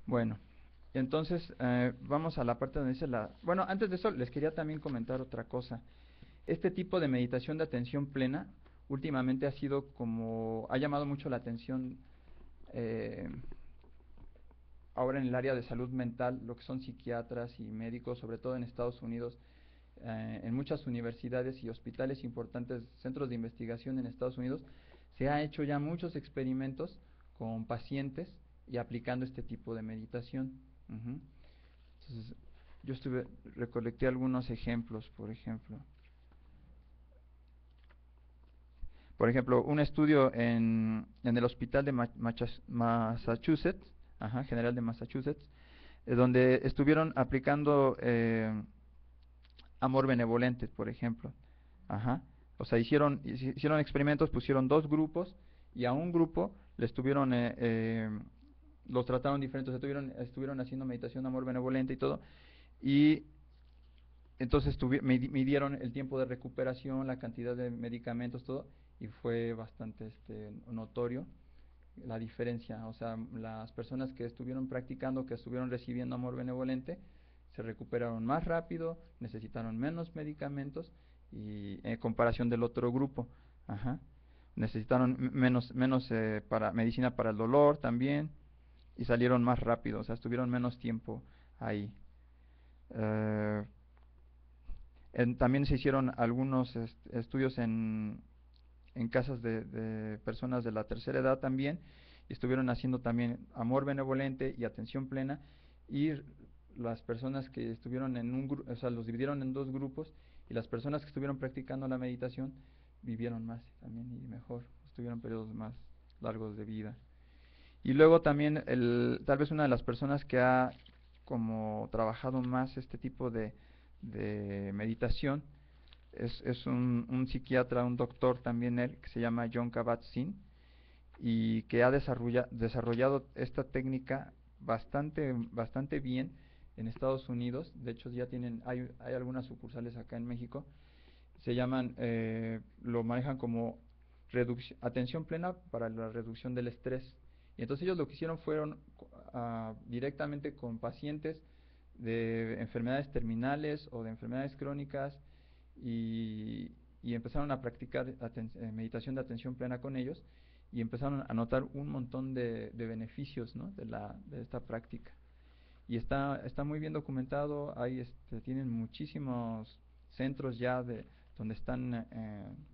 Bueno, entonces vamos a la parte donde dice la... Bueno, antes de eso les quería también comentar otra cosa. Este tipo de meditación de atención plena últimamente ha sido como... ha llamado mucho la atención eh, ahora en el área de salud mental, lo que son psiquiatras y médicos, sobre todo en Estados Unidos, en muchas universidades y hospitales importantes, centros de investigación en Estados Unidos, se ha hecho ya muchos experimentos con pacientes y aplicando este tipo de meditación. Ujú. Entonces, recolecté algunos ejemplos, por ejemplo, un estudio en el hospital de Massachusetts, ajá, General de Massachusetts, donde estuvieron aplicando amor benevolente, por ejemplo. Ajá. O sea, hicieron experimentos, pusieron dos grupos y a un grupo le estuvieron, los trataron diferentes, estuvieron haciendo meditación de amor benevolente y todo. Y entonces midieron el tiempo de recuperación, la cantidad de medicamentos, todo, y fue bastante notorio la diferencia. O sea, las personas que estuvieron practicando, que estuvieron recibiendo amor benevolente, se recuperaron más rápido, necesitaron menos medicamentos y en comparación del otro grupo. Ajá. Necesitaron menos para medicina para el dolor también y salieron más rápido, o sea, estuvieron menos tiempo ahí. Eh, También se hicieron algunos estudios en casas de personas de la tercera edad también, y estuvieron haciendo también amor benevolente y atención plena, y las personas que estuvieron en un grupo, o sea, los dividieron en dos grupos, y las personas que estuvieron practicando la meditación vivieron más también y mejor, estuvieron periodos más largos de vida. Y luego también, tal vez una de las personas que ha como trabajado más este tipo de meditación es un psiquiatra, un doctor también él, que se llama John Kabat-Zinn, y que ha desarrollado esta técnica bastante bien en Estados Unidos. De hecho, ya hay algunas sucursales acá en México. Se llaman, lo manejan como atención plena para la reducción del estrés. Y entonces ellos lo que hicieron fueron directamente con pacientes de enfermedades terminales o de enfermedades crónicas y, y empezaron a practicar meditación de atención plena con ellos y empezaron a notar un montón de beneficios, ¿no?, de esta práctica. Y está muy bien documentado, tienen muchísimos centros ya donde están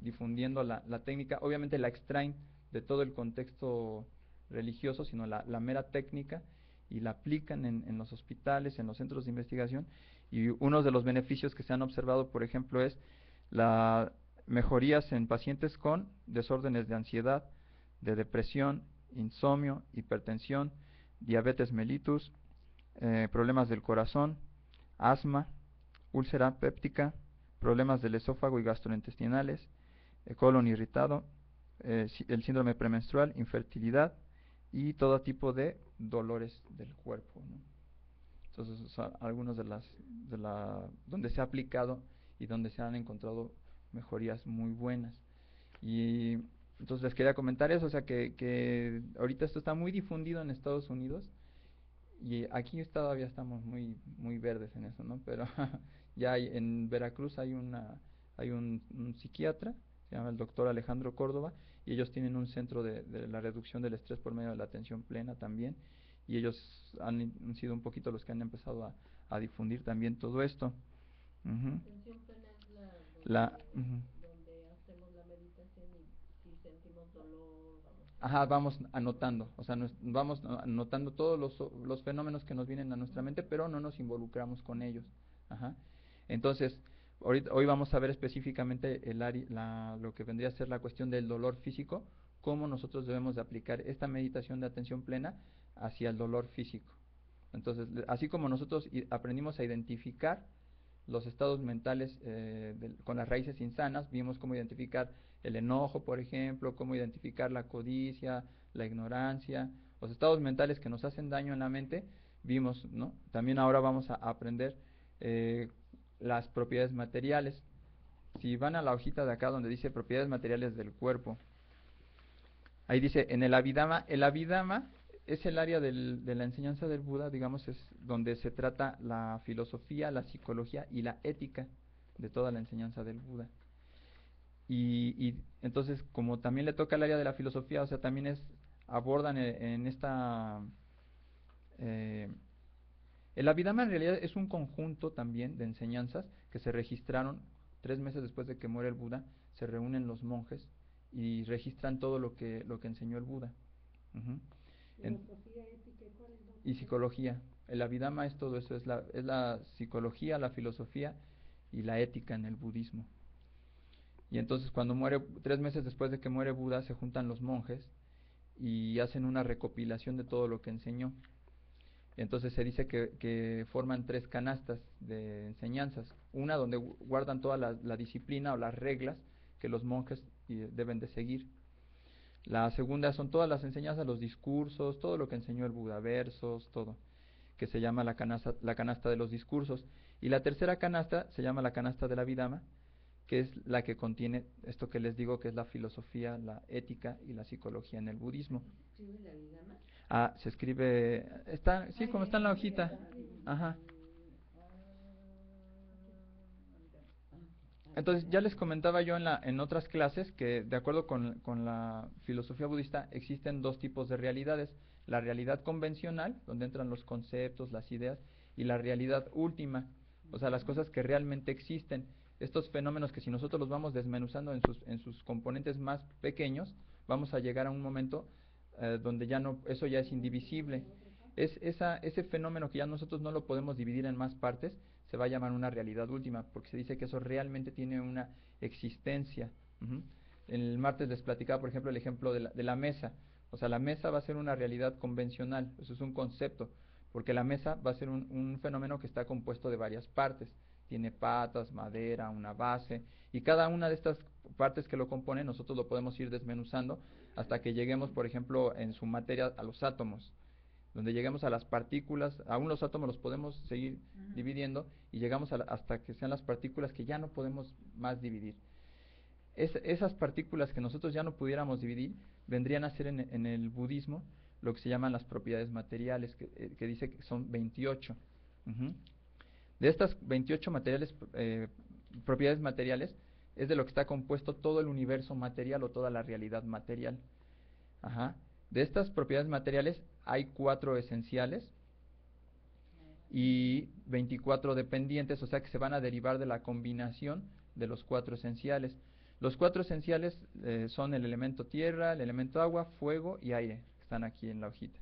difundiendo la técnica. Obviamente la extraen de todo el contexto religioso, sino la mera técnica, y la aplican en los hospitales, en los centros de investigación. Y uno de los beneficios que se han observado, por ejemplo, es la mejorías en pacientes con desórdenes de ansiedad, de depresión, insomnio, hipertensión, diabetes mellitus, problemas del corazón, asma, úlcera péptica, problemas del esófago y gastrointestinales, colon irritado, el síndrome premenstrual, infertilidad y todo tipo de dolores del cuerpo, ¿no? Entonces, son algunos donde se ha aplicado y donde se han encontrado mejorías muy buenas. Y entonces les quería comentar eso, o sea que ahorita esto está muy difundido en Estados Unidos y aquí todavía estamos muy verdes en eso, ¿no? Pero ya en Veracruz hay un psiquiatra, se llama el doctor Alejandro Córdoba, y ellos tienen un centro de la reducción del estrés por medio de la atención plena también, y ellos han sido un poquito los que han empezado a difundir también todo esto. Ujú. Atención plena es Ujú. donde hacemos la meditación y si sentimos dolor vamos Ajá, a... vamos anotando, o sea, vamos anotando todos los fenómenos que nos vienen a nuestra mente, pero no nos involucramos con ellos. Ajá. Entonces, hoy vamos a ver específicamente lo que vendría a ser la cuestión del dolor físico, cómo nosotros debemos de aplicar esta meditación de atención plena hacia el dolor físico. Entonces, así como nosotros aprendimos a identificar los estados mentales con las raíces insanas, vimos cómo identificar el enojo, por ejemplo, cómo identificar la codicia, la ignorancia, los estados mentales que nos hacen daño en la mente, vimos, ¿no? También ahora vamos a aprender eh, las propiedades materiales. Si van a la hojita de acá donde dice propiedades materiales del cuerpo, ahí dice en el Abhidhamma es el área de la enseñanza del Buda, digamos, es donde se trata la filosofía, la psicología y la ética de toda la enseñanza del Buda. Y entonces, como también le toca el área de la filosofía, o sea, también abordan en esta... el Abhidhamma en realidad es un conjunto también de enseñanzas que se registraron 3 meses después de que muere el Buda. Se reúnen los monjes y registran todo lo que enseñó el Buda. Ujú. Filosofía, ética, ¿cuál es la Y otra? psicología. El Abhidhamma es todo eso, es la psicología, la filosofía y la ética en el budismo. Y entonces cuando muere, 3 meses después de que muere Buda, se juntan los monjes y hacen una recopilación de todo lo que enseñó. Entonces se dice que forman 3 canastas de enseñanzas. Una donde guardan toda la disciplina o las reglas que los monjes deben de seguir. La segunda son todas las enseñanzas, los discursos, todo lo que enseñó el Buda, versos, todo, que se llama la canasta de los discursos. Y la tercera canasta se llama la canasta de la Abhidhamma, que es la que contiene esto que les digo, que es la filosofía, la ética y la psicología en el budismo. ¿Se escribe la Vidama? Ah, se escribe, sí, como está en la hojita. Ajá. Entonces, ya les comentaba yo en otras clases que de acuerdo con la filosofía budista existen 2 tipos de realidades. La realidad convencional, donde entran los conceptos, las ideas, y la realidad última, o sea, las cosas que realmente existen. Estos fenómenos que si nosotros los vamos desmenuzando en sus componentes más pequeños, vamos a llegar a un momento donde ya no, eso ya es indivisible. Ese fenómeno que ya nosotros no lo podemos dividir en más partes, se va a llamar una realidad última, porque se dice que eso realmente tiene una existencia. Ujú. El martes les platicaba, por ejemplo, el ejemplo de la mesa. O sea, la mesa va a ser una realidad convencional, eso es un concepto, porque la mesa va a ser un fenómeno que está compuesto de varias partes. Tiene patas, madera, una base, y cada una de estas partes que lo componen nosotros lo podemos ir desmenuzando hasta que lleguemos, por ejemplo, en su materia a los átomos, donde lleguemos a las partículas. Aún los átomos los podemos seguir dividiendo y llegamos hasta que sean las partículas que ya no podemos más dividir. Esas partículas que nosotros ya no pudiéramos dividir vendrían a ser en el budismo lo que se llaman las propiedades materiales, que dice que son 28. Ujú. De estas 28 propiedades materiales es de lo que está compuesto todo el universo material o toda la realidad material. Ajá. De estas propiedades materiales hay 4 esenciales y 24 dependientes, o sea que se van a derivar de la combinación de los 4 esenciales. Los 4 esenciales son el elemento tierra, el elemento agua, fuego y aire, que están aquí en la hojita.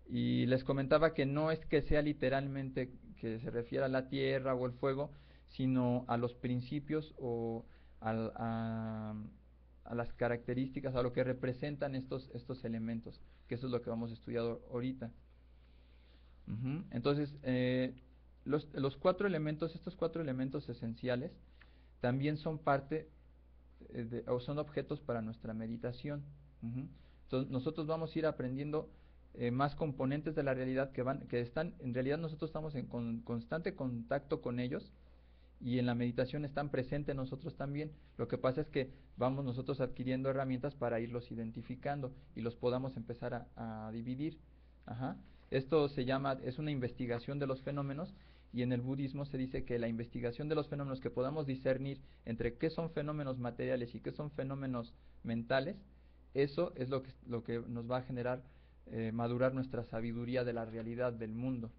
Y les comentaba que no es que sea literalmente que se refiera a la tierra o el fuego, sino a los principios o a las características, a lo que representan estos elementos, que eso es lo que vamos a estudiar ahorita. Entonces, los 4 elementos, estos 4 elementos esenciales, también son parte o son objetos para nuestra meditación. Entonces, nosotros vamos a ir aprendiendo más componentes de la realidad que están, en realidad nosotros estamos en constante contacto con ellos y en la meditación están presentes nosotros también. Lo que pasa es que vamos nosotros adquiriendo herramientas para irlos identificando y los podamos empezar a dividir. Ajá. Esto es una investigación de los fenómenos, y en el budismo se dice que la investigación de los fenómenos, que podamos discernir entre qué son fenómenos materiales y qué son fenómenos mentales, eso es lo que nos va a generar madurar nuestra sabiduría de la realidad del mundo.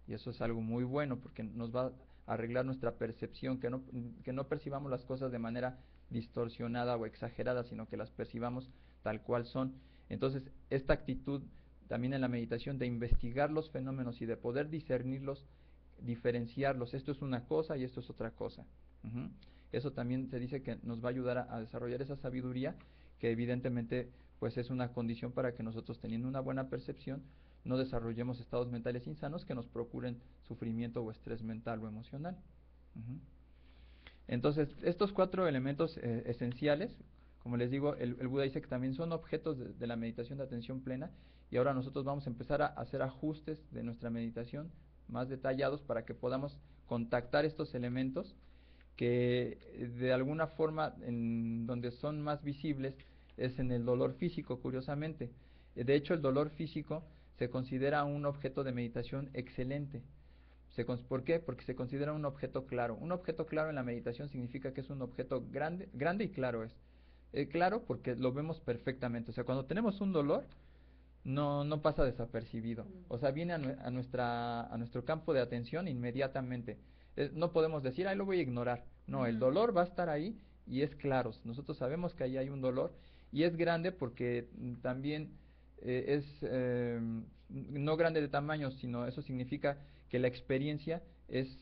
Y eso es algo muy bueno porque nos va a arreglar nuestra percepción, que no percibamos las cosas de manera distorsionada o exagerada, sino que las percibamos tal cual son. Entonces, esta actitud también en la meditación de investigar los fenómenos y de poder discernirlos, diferenciarlos, esto es una cosa y esto es otra cosa. Eso también se dice que nos va a ayudar a desarrollar esa sabiduría, que evidentemente pues es una condición para que nosotros, teniendo una buena percepción, no desarrollemos estados mentales insanos que nos procuren sufrimiento o estrés mental o emocional. Entonces, estos 4 elementos esenciales, como les digo, el Buda dice que también son objetos de la meditación de atención plena, y ahora nosotros vamos a empezar a hacer ajustes de nuestra meditación más detallados para que podamos contactar estos elementos que de alguna forma en donde son más visibles es en el dolor físico, curiosamente. De hecho, el dolor físico se considera un objeto de meditación excelente. ¿Por qué? Porque se considera un objeto claro. Un objeto claro en la meditación significa que es un objeto grande, grande y claro es. Claro porque lo vemos perfectamente. O sea, cuando tenemos un dolor, no pasa desapercibido. O sea, viene a nuestro campo de atención inmediatamente. No podemos decir, ay, lo voy a ignorar. No, el dolor va a estar ahí y es claro. Nosotros sabemos que ahí hay un dolor y es grande porque también no grande de tamaño, sino eso significa que la experiencia es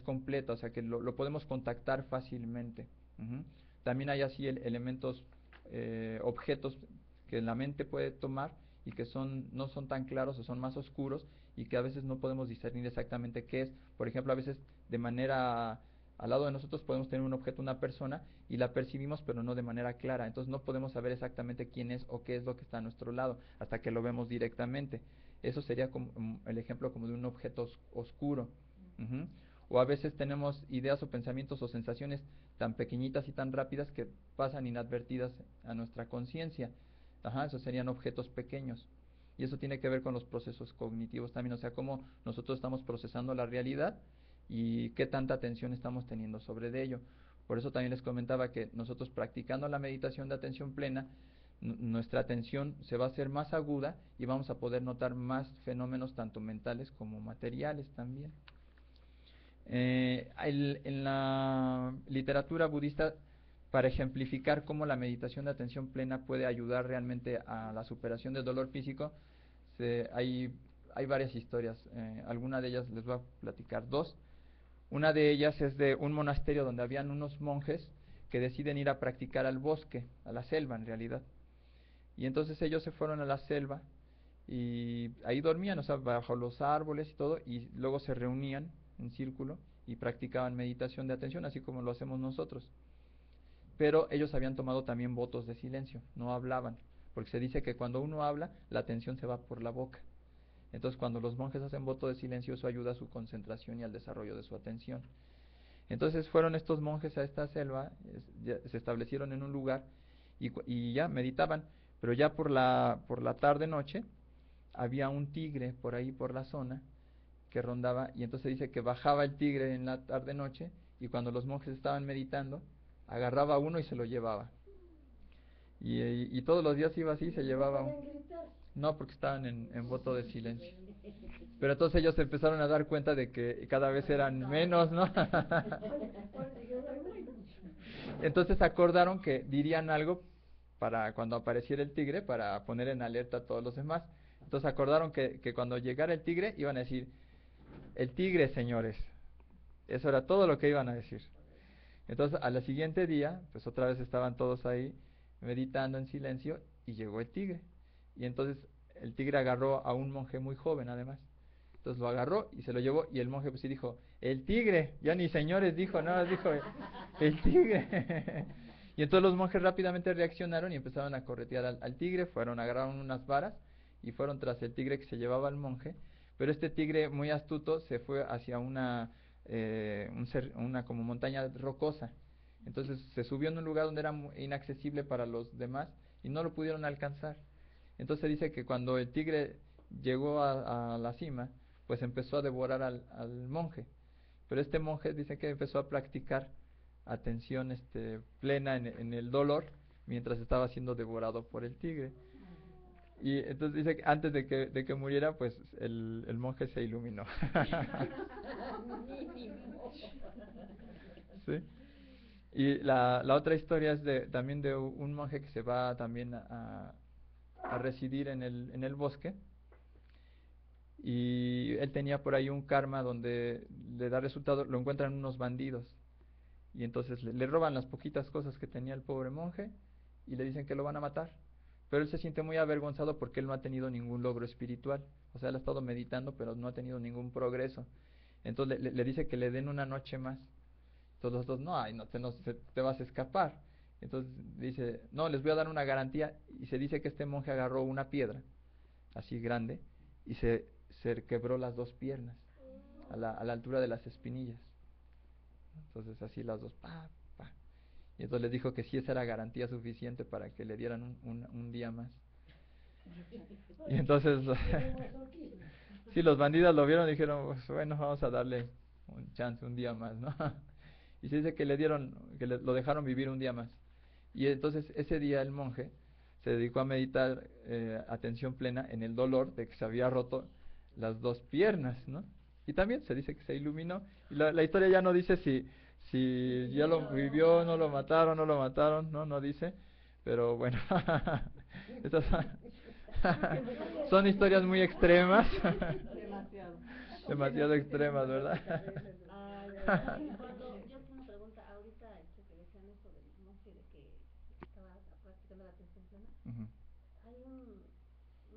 completa, o sea, que lo podemos contactar fácilmente. Ujú. También hay así elementos, objetos que la mente puede tomar y que no son tan claros o son más oscuros y que a veces no podemos discernir exactamente qué es. Por ejemplo, a veces de manera al lado de nosotros podemos tener un objeto, una persona, y la percibimos pero no de manera clara. Entonces no podemos saber exactamente quién es o qué es lo que está a nuestro lado hasta que lo vemos directamente. Eso sería como el ejemplo como de un objeto oscuro. Ujú. O a veces tenemos ideas o pensamientos o sensaciones tan pequeñitas y tan rápidas que pasan inadvertidas a nuestra conciencia. Ajá, esos serían objetos pequeños. Y eso tiene que ver con los procesos cognitivos también, o sea, cómo nosotros estamos procesando la realidad y qué tanta atención estamos teniendo sobre de ello. Por eso también les comentaba que nosotros practicando la meditación de atención plena, nuestra atención se va a hacer más aguda y vamos a poder notar más fenómenos tanto mentales como materiales también. En la literatura budista, para ejemplificar cómo la meditación de atención plena puede ayudar realmente a la superación del dolor físico, hay varias historias. Alguna de ellas les voy a platicar dos. Una de ellas es de un monasterio donde habían unos monjes que deciden ir a practicar al bosque, a la selva en realidad. Y entonces ellos se fueron a la selva y ahí dormían, o sea, bajo los árboles y todo, y luego se reunían en círculo y practicaban meditación de atención, así como lo hacemos nosotros. Pero ellos habían tomado también votos de silencio, no hablaban, porque se dice que cuando uno habla, la atención se va por la boca. Entonces, cuando los monjes hacen voto de silencio, eso ayuda a su concentración y al desarrollo de su atención. Entonces fueron estos monjes a esta selva, se establecieron en un lugar y ya meditaban, pero ya por la tarde-noche había un tigre por ahí por la zona que rondaba y entonces dice que bajaba el tigre en la tarde-noche y cuando los monjes estaban meditando, agarraba a uno y se lo llevaba. Y todos los días iba así, se llevaba uno. No, porque estaban en voto de silencio. Pero entonces ellos se empezaron a dar cuenta de que cada vez eran menos, ¿no? Entonces acordaron que dirían algo para cuando apareciera el tigre, para poner en alerta a todos los demás. Entonces acordaron que cuando llegara el tigre iban a decir, el tigre, señores. Eso era todo lo que iban a decir. Entonces al siguiente día, pues otra vez estaban todos ahí meditando en silencio y llegó el tigre. Y entonces el tigre agarró a un monje muy joven además. Entonces lo agarró y se lo llevó y el monje pues sí dijo, el tigre, ya ni señores dijo, nada, dijo, el tigre. Y entonces los monjes rápidamente reaccionaron y empezaron a corretear al tigre, agarraron unas varas y fueron tras el tigre que se llevaba al monje, pero este tigre muy astuto se fue hacia una como montaña rocosa. Entonces se subió en un lugar donde era inaccesible para los demás y no lo pudieron alcanzar. Entonces dice que cuando el tigre llegó a la cima, pues empezó a devorar al monje. Pero este monje dice que empezó a practicar atención plena en el dolor mientras estaba siendo devorado por el tigre. Y entonces dice que antes de que muriera, pues el monje se iluminó. ¿Sí? Y la otra historia es también de un monje que se va también a residir en el bosque. Y él tenía por ahí un karma donde le da resultado, lo encuentran unos bandidos. Y entonces le roban las poquitas cosas que tenía el pobre monje y le dicen que lo van a matar. Pero él se siente muy avergonzado porque él no ha tenido ningún logro espiritual. O sea, él ha estado meditando, pero no ha tenido ningún progreso. Entonces le dice que le den una noche más. Entonces los dos, no, ay, no te vas a escapar. Entonces dice, no, les voy a dar una garantía. Y se dice que este monje agarró una piedra, así grande, y se quebró las dos piernas, a la altura de las espinillas. Entonces así las dos, pa, pa. Y entonces les dijo que sí, esa era garantía suficiente para que le dieran un día más. Y entonces, sí, los bandidos lo vieron y dijeron, pues, bueno, vamos a darle un chance, un día más, ¿no? Y se dice que le dieron, lo dejaron vivir un día más. Y entonces ese día el monje se dedicó a meditar atención plena en el dolor de que se había roto las dos piernas, ¿no? Y también se dice que se iluminó. Y la historia ya no dice si ya lo vivió, no lo mataron, no dice. Pero bueno, estas son historias muy extremas. Demasiado. Demasiado extremas, ¿verdad? Cuando yo tengo una pregunta, ahorita que decían eso del monje de que estaba practicando la atención plena, Ujú. hay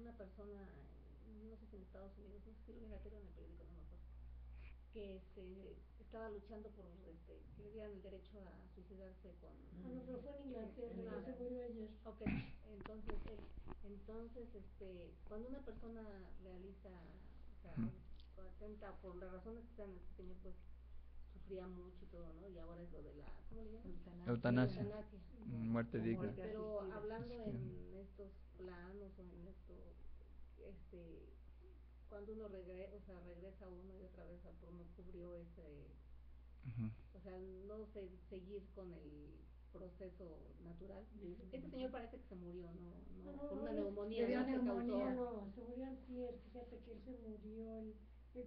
una persona, no sé si en Estados Unidos, no sé si lo vi en la tele o en el periódico, no me acuerdo, que se estaba luchando por que le dieran el derecho a suicidarse con... Bueno, pero fue en Inglaterra, se murió ayer. Ok, entonces, cuando una persona realiza, o sea, Ujú. atenta por las razones que sean, este señor pues sufría mucho y todo, ¿no? Y ahora es lo de la, ¿cómo le llaman? Eutanasia. Eutanasia. Muerte O digna. muerte Pero asistida. hablando Sí. en estos planos o en esto, cuando uno regresa uno y otra vez a por no cubrió Ujú. o sea, no seguir con el proceso natural. Este señor parece que se murió, por una neumonía, le dio ¿no? Que neumonía, causó. no, se murió antier, fíjate que él se murió, él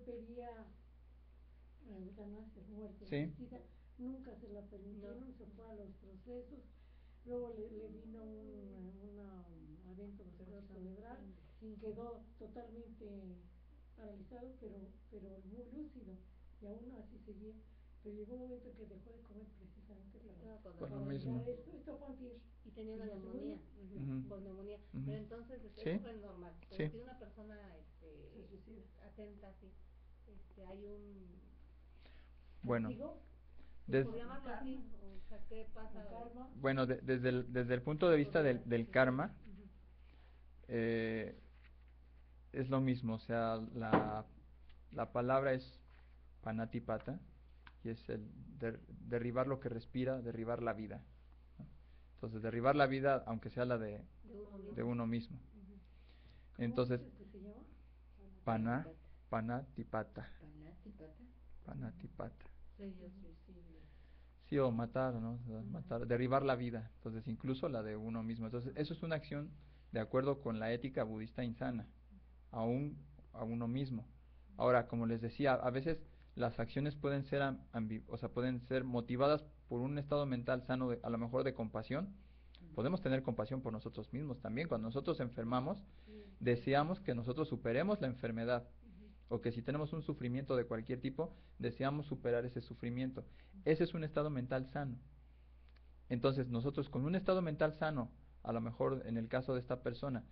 pedía eutanasia, muerte Sí. asistida, nunca se la permitieron, No. se fue a los procesos, luego le vino un evento vascular cerebral, quedó totalmente paralizado, pero muy lúcido, y aún así seguía, pero llegó un momento en que dejó de comer precisamente Por lo para mismo. evitar esto fue antier. Y tenía una ¿Y ya se neumonía, Ujú. por neumonía. Ujú. Pero entonces, Sí. eso fue normal. Pero Sí. si una persona se suicida. atenta, así, hay un... Bueno, ¿Castigo? des- por llamarlo así, o sea, ¿qué pasa? ¿El karma? bueno, desde el punto de vista del karma, Ujú. eh, es lo mismo. O sea, la palabra es panatipata, y es el derribar lo que respira, derribar la vida, ¿no? Entonces, derribar la vida, aunque sea la de uno mismo. Ujú. Entonces, ¿Cómo dices que se llama? panatipata, Panatipata. panatipata. Sería suicidio. Sí, o matar, ¿no? O sea, matar, derribar la vida. Entonces, incluso la de uno mismo. Entonces, eso es una acción de acuerdo con la ética budista insana, aún a uno mismo. Ahora, como les decía, a veces las acciones pueden ser o sea, pueden ser motivadas por un estado mental sano, a lo mejor de compasión. Podemos tener compasión por nosotros mismos también. Cuando nosotros enfermamos, deseamos que nosotros superemos la enfermedad, o que si tenemos un sufrimiento de cualquier tipo, deseamos superar ese sufrimiento. Ese es un estado mental sano. Entonces, nosotros con un estado mental sano, a lo mejor en el caso de esta persona,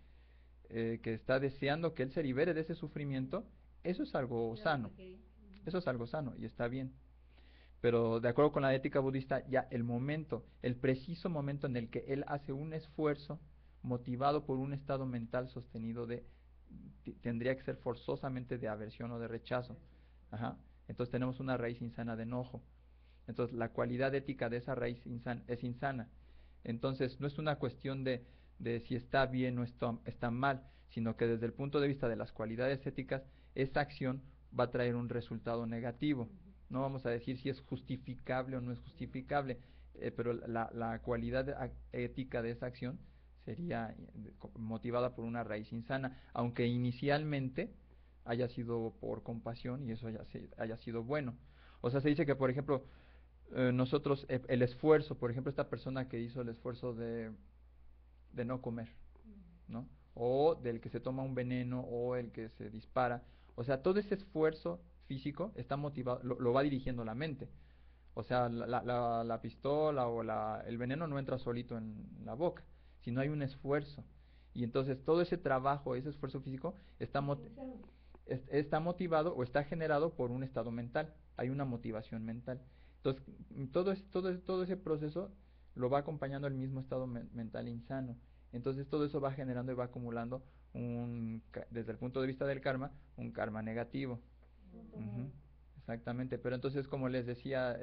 que está deseando que él se libere de ese sufrimiento, eso es algo sano. Eso es algo sano y está bien. Pero de acuerdo con la ética budista, ya el preciso momento en el que él hace un esfuerzo motivado por un estado mental sostenido tendría que ser forzosamente de aversión o de rechazo. Ajá. Entonces tenemos una raíz insana de enojo. Entonces la cualidad ética de esa raíz es insana. Entonces no es una cuestión de si está bien o está mal, sino que desde el punto de vista de las cualidades éticas, esa acción va a traer un resultado negativo. No vamos a decir si es justificable o no es justificable, pero la cualidad ética de esa acción sería motivada por una raíz insana, aunque inicialmente haya sido por compasión y eso haya sido bueno. O sea, se dice que, por ejemplo, nosotros, el esfuerzo, por ejemplo, esta persona que hizo el esfuerzo de no comer, ¿no? O del que se toma un veneno, o el que se dispara. O sea, todo ese esfuerzo físico está motivado, lo va dirigiendo la mente. O sea, la pistola o el veneno no entra solito en la boca, sino hay un esfuerzo. Y entonces todo ese trabajo, ese esfuerzo físico está motivado o está generado por un estado mental. Hay una motivación mental. Entonces, todo ese proceso lo va acompañando el mismo estado mental insano. Entonces, todo eso va generando y va acumulando desde el punto de vista del karma, un karma negativo. Ujú. Exactamente. Pero entonces, como les decía,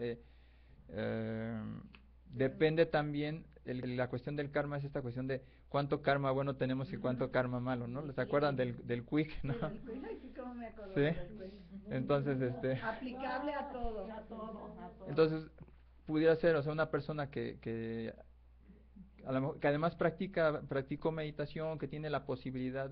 depende también, la cuestión del karma es esta cuestión de cuánto karma bueno tenemos y cuánto karma malo, ¿no? ¿Se acuerdan del quick, no? Ay, sí, cómo me acuerdo Sí. del quick. Entonces, Aplicable a todo. A todo, a todo. entonces pudiera ser, o sea, una persona que a lo mejor, que además practicó meditación, que tiene la posibilidad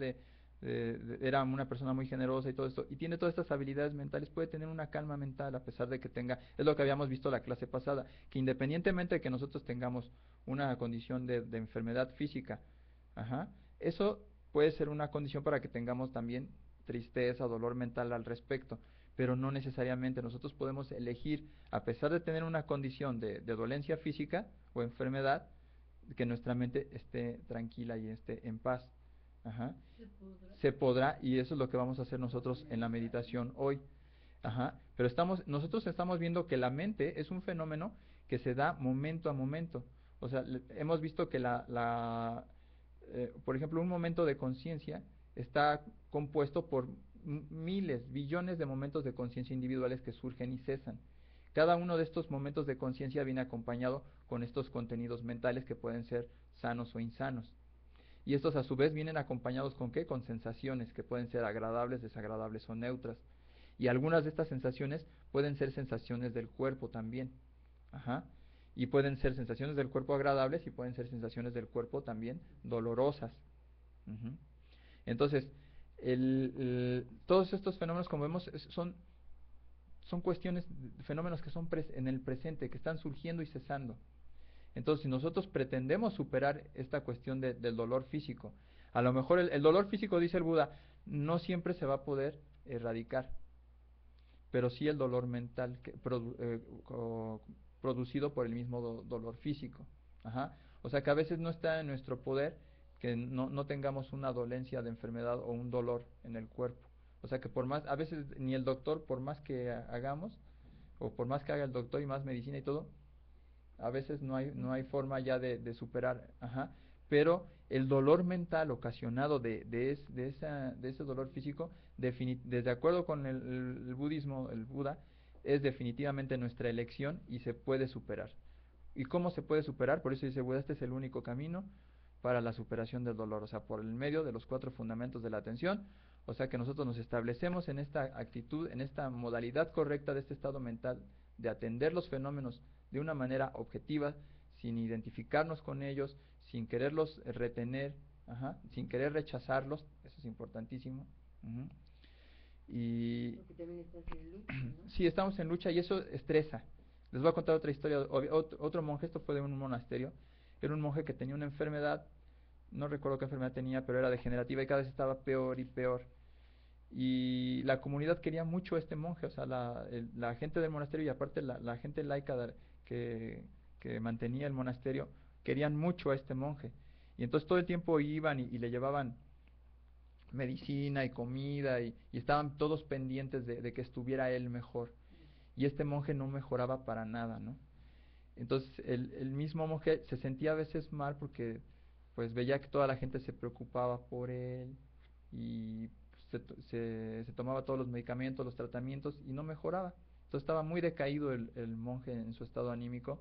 era una persona muy generosa y todo esto, y tiene todas estas habilidades mentales, puede tener una calma mental a pesar de que tenga, es lo que habíamos visto la clase pasada, que independientemente de que nosotros tengamos una condición de enfermedad física, ajá, eso puede ser una condición para que tengamos también tristeza, dolor mental al respecto, pero no necesariamente. Nosotros podemos elegir, a pesar de tener una condición de dolencia física o enfermedad, que nuestra mente esté tranquila y esté en paz. Ajá. Se podrá, y eso es lo que vamos a hacer nosotros en la meditación hoy. Ajá. Pero nosotros estamos viendo que la mente es un fenómeno que se da momento a momento. O sea, hemos visto que por ejemplo, un momento de conciencia está compuesto por miles, billones de momentos de conciencia individuales que surgen y cesan. Cada uno de estos momentos de conciencia viene acompañado con estos contenidos mentales que pueden ser sanos o insanos. Y estos a su vez vienen acompañados ¿con qué? Con sensaciones que pueden ser agradables, desagradables o neutras. Y algunas de estas sensaciones pueden ser sensaciones del cuerpo también. Ajá. Y pueden ser sensaciones del cuerpo agradables y pueden ser sensaciones del cuerpo también dolorosas. Uh-huh. Entonces, todos estos fenómenos, como vemos, son cuestiones, fenómenos que son en el presente, que están surgiendo y cesando. Entonces, si nosotros pretendemos superar esta cuestión del dolor físico, a lo mejor el dolor físico, dice el Buda, no siempre se va a poder erradicar, pero sí el dolor mental producido por el mismo dolor físico. Ajá. O sea que a veces no está en nuestro poder que no tengamos una dolencia de enfermedad o un dolor en el cuerpo. O sea que a veces ni el doctor, por más que hagamos, o por más que haga el doctor y más medicina y todo, a veces no hay forma ya de superar, ajá, pero el dolor mental ocasionado de ese dolor físico, desde acuerdo con el budismo, el Buda, es definitivamente nuestra elección y se puede superar. ¿Y cómo se puede superar? Por eso dice Buda, este es el único camino para la superación del dolor, o sea, por el medio de los 4 fundamentos de la atención, o sea que nosotros nos establecemos en esta actitud, en esta modalidad correcta de este estado mental, de atender los fenómenos de una manera objetiva, sin identificarnos con ellos, sin quererlos retener, ajá, sin querer rechazarlos, eso es importantísimo. Uh-huh. Y porque también estás en lucha, ¿no? sí, estamos en lucha y eso estresa. Les voy a contar otra historia. Otro monje, esto fue de un monasterio, era un monje que tenía una enfermedad, no recuerdo qué enfermedad tenía, pero era degenerativa y cada vez estaba peor y peor. Y la comunidad quería mucho a este monje, o sea, la gente del monasterio y aparte la gente laica que mantenía el monasterio, querían mucho a este monje. Y entonces todo el tiempo iban y le llevaban medicina y comida y estaban todos pendientes de que estuviera él mejor. Y este monje no mejoraba para nada, ¿no? Entonces el mismo monje se sentía a veces mal porque pues veía que toda la gente se preocupaba por él y se tomaba todos los medicamentos, los tratamientos y no mejoraba. Entonces estaba muy decaído el monje en su estado anímico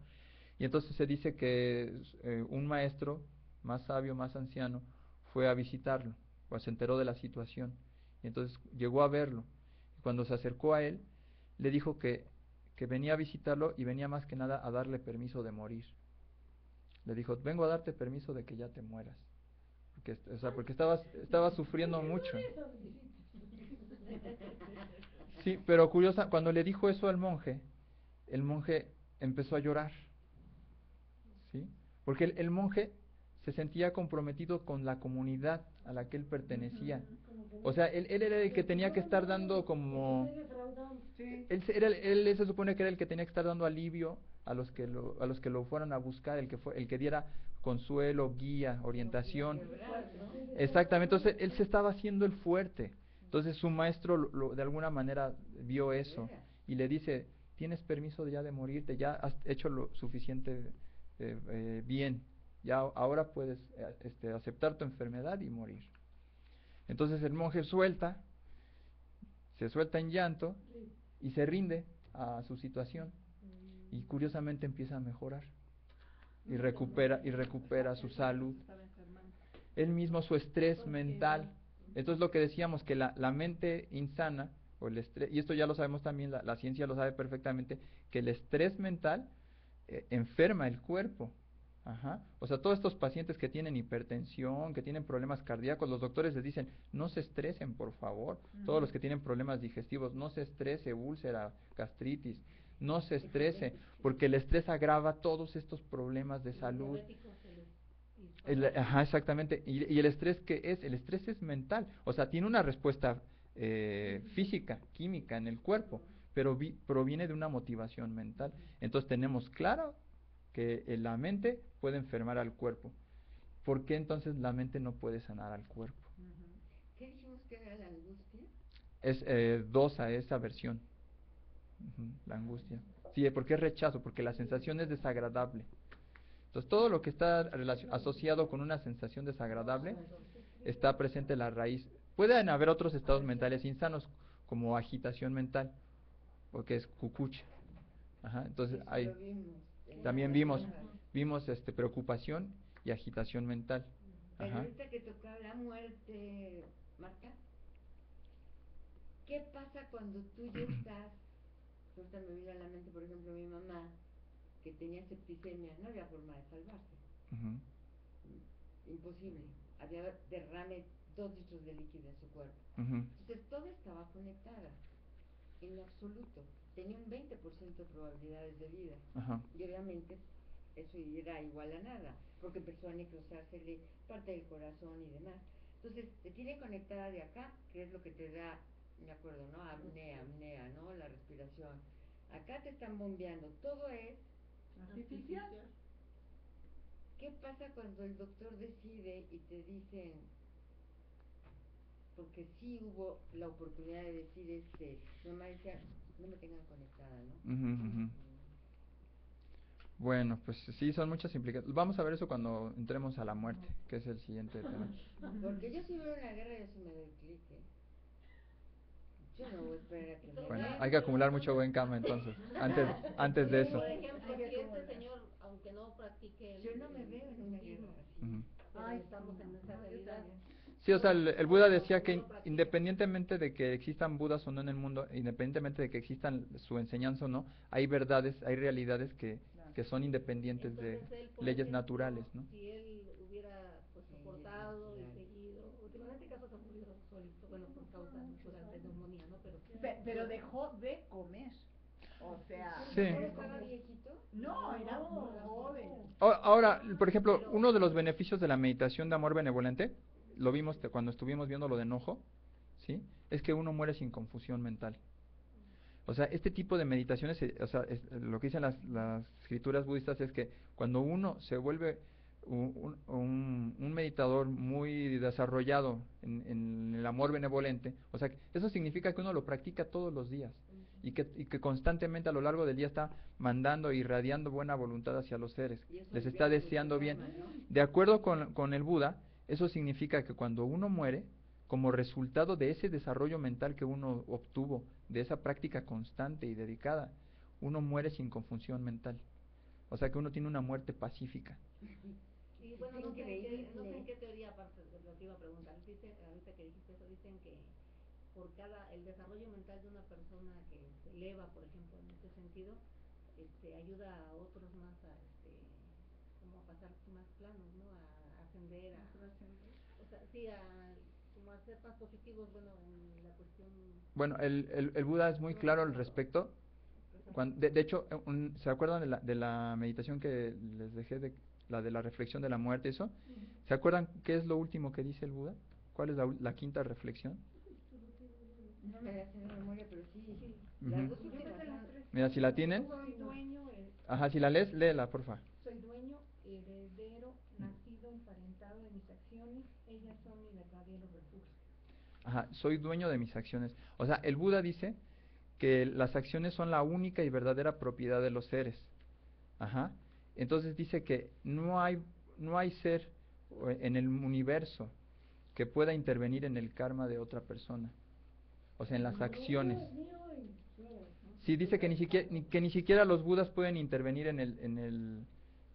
y entonces se dice que un maestro más sabio, más anciano, fue a visitarlo, pues se enteró de la situación y entonces llegó a verlo. Y cuando se acercó a él, le dijo que venía a visitarlo y venía más que nada a darle permiso de morir. Le dijo, vengo a darte permiso de que ya te mueras. Porque estabas sufriendo mucho. Sí, pero curiosa, cuando le dijo eso al monje, el monje empezó a llorar. ¿Sí? Porque el monje se sentía comprometido con la comunidad a la que él pertenecía. O sea, él era el que tenía que estar dando como... Él se supone que era el que tenía que estar dando alivio a los que lo fueran a buscar, el que diera consuelo, guía, orientación. Exactamente, entonces él se estaba haciendo el fuerte. Entonces su maestro de alguna manera vio eso y le dice, tienes permiso ya de morirte, ya has hecho lo suficiente bien, ya ahora puedes aceptar tu enfermedad y morir. Entonces el monje se suelta en llanto y se rinde a su situación y curiosamente empieza a mejorar y recupera su salud. él mismo su estrés mental. Entonces lo que decíamos, que la mente insana, o el estrés, y esto ya lo sabemos también, la ciencia lo sabe perfectamente, que el estrés mental enferma el cuerpo. Ajá. O sea, todos estos pacientes que tienen hipertensión, que tienen problemas cardíacos, los doctores les dicen, no se estresen, por favor. Todos los que tienen problemas digestivos, no se estrese, úlcera, gastritis, no se estrese, porque el estrés agrava todos estos problemas de salud. Ajá, exactamente. Y el estrés, ¿qué es? El estrés es mental. O sea, tiene una respuesta física, química en el cuerpo, pero proviene de una motivación mental. Entonces tenemos claro que la mente puede enfermar al cuerpo. ¿Por qué entonces la mente no puede sanar al cuerpo? ¿Qué dijimos que era la angustia? Es dosa, es aversión. La angustia. Sí, porque es rechazo, porque la sensación es desagradable. Entonces todo lo que está asociado con una sensación desagradable está presente en la raíz. Pueden haber otros estados mentales insanos, como agitación mental, porque es cucucha. Ajá, entonces hay, también vimos preocupación y agitación mental. Pero Ajá. ahorita que tocaba la muerte, Marta, ¿qué pasa cuando tú ya estás? Ahorita me vino a la mente, por ejemplo, mi mamá, que tenía septicemia, no había forma de salvarse. Imposible. Había derrame 2 litros de líquido en su cuerpo. Entonces todo estaba conectada, en absoluto. Tenía un 20% de probabilidades de vida. Y obviamente eso era igual a nada, porque empezó a necrosársele parte del corazón y demás. Entonces te tiene conectada de acá, que es lo que te da, me acuerdo, ¿no? Apnea, ¿no? La respiración. Acá te están bombeando, todo es artificial. ¿Qué pasa cuando el doctor decide y te dicen, porque sí hubo la oportunidad de decir, mi mamá decía, no me tengan conectada, ¿no? Bueno, pues sí, son muchas implicaciones. Vamos a ver eso cuando entremos a la muerte, que es el siguiente tema. Porque yo si veo una guerra, yo sí me doy clic, Yo no voy a esperar a que me Bueno, den. hay que acumular mucho buen karma entonces, antes de eso. Por ejemplo, si este señor, aunque no practique yo no me veo en una guerra así, estamos en esa realidad. Sí, o sea, el Buda decía que independientemente de que existan Budas o no en el mundo, independientemente de que existan su enseñanza o no, hay verdades, hay realidades que son independientes. Entonces, de leyes naturales, ¿no? Si él hubiera soportado y seguido, en este caso se murió solito, bueno, por causa natural de neumonía, ¿no? Pero dejó de comer. O sea, sí. ¿Estaba viejito? No, era muy joven. Ahora, por ejemplo, uno de los beneficios de la meditación de amor benevolente, lo vimos cuando estuvimos viendo lo de enojo, ¿sí? Es que uno muere sin confusión mental. O sea, este tipo de meditaciones, o sea, lo que dicen las escrituras budistas es que cuando uno se vuelve un meditador muy desarrollado en el amor benevolente, o sea, eso significa que uno lo practica todos los días y que constantemente a lo largo del día está mandando y irradiando buena voluntad hacia los seres, les está deseando bien. De acuerdo con el Buda, eso significa que cuando uno muere, como resultado de ese desarrollo mental que uno obtuvo, de esa práctica constante y dedicada, uno muere sin confusión mental. O sea que uno tiene una muerte pacífica. Sí, bueno, no sé en qué teoría, aparte de lo que iba a preguntar, ahorita que dijiste eso, dicen que por el desarrollo mental de una persona que se eleva, por ejemplo, en ese sentido, ayuda a otros más como a pasar más planos, ¿no? A ascender, o sea, sí, como a ser más positivos, bueno, en la cuestión. Bueno, el Buda es muy claro al respecto. De hecho, ¿se acuerdan de la meditación que les dejé, de la reflexión de la muerte, eso? ¿Se acuerdan qué es lo último que dice el Buda? ¿Cuál es la quinta reflexión? No me das en memoria, pero sí. Las dos últimas. Mira, si la tienen. Soy dueño. Ajá, si la lees, léela, porfa. Soy dueño, heredero, nacido, emparentado de mis acciones. Ellas son mi verdadero refugio. Ajá, soy dueño de mis acciones. O sea, el Buda dice que las acciones son la única y verdadera propiedad de los seres. Ajá. Entonces dice que no hay ser en el universo que pueda intervenir en el karma de otra persona. O sea, en las acciones. Sí, dice que ni siquiera los Budas pueden intervenir en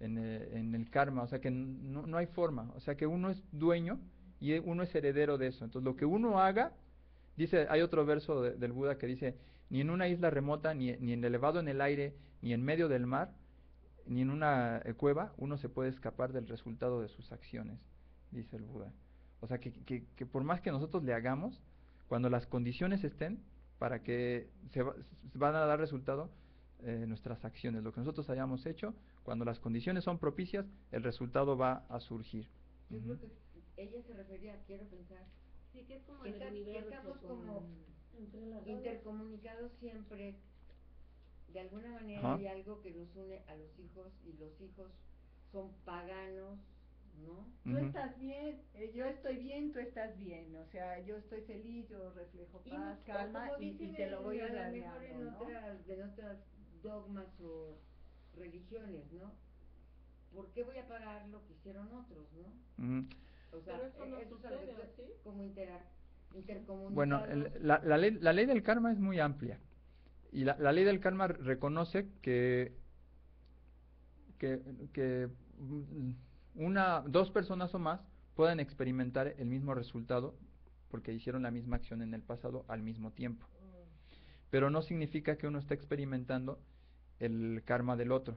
en el karma, o sea que no hay forma, o sea que uno es dueño y uno es heredero de eso. Entonces lo que uno haga, dice, hay otro verso del Buda que dice, ni en una isla remota, ni en elevado en el aire, ni en medio del mar, ni en una cueva, uno se puede escapar del resultado de sus acciones, dice el Buda. O sea que por más que nosotros le hagamos, cuando las condiciones estén para que se van a dar resultado, nuestras acciones, lo que nosotros hayamos hecho, cuando las condiciones son propicias, el resultado va a surgir. Yo creo que ella se refería, quiero pensar, sí, que es como que, en el universo, estamos como intercomunicados siempre. De alguna manera hay algo que nos une a los hijos, y los hijos son paganos, ¿no? Tú estás bien, yo estoy bien, tú estás bien, o sea, yo estoy feliz, yo reflejo paz, calma, y te lo voy irradiando, a lo mejor en otras dogmas o religiones, ¿no? ¿Por qué voy a pagar lo que hicieron otros, no? O sea, pero eso no eso sucede, es ¿sí? como intercomunicados. Bueno, la ley del karma es muy amplia, y la ley del karma reconoce que dos personas o más pueden experimentar el mismo resultado porque hicieron la misma acción en el pasado al mismo tiempo. Pero no significa que uno esté experimentando el karma del otro.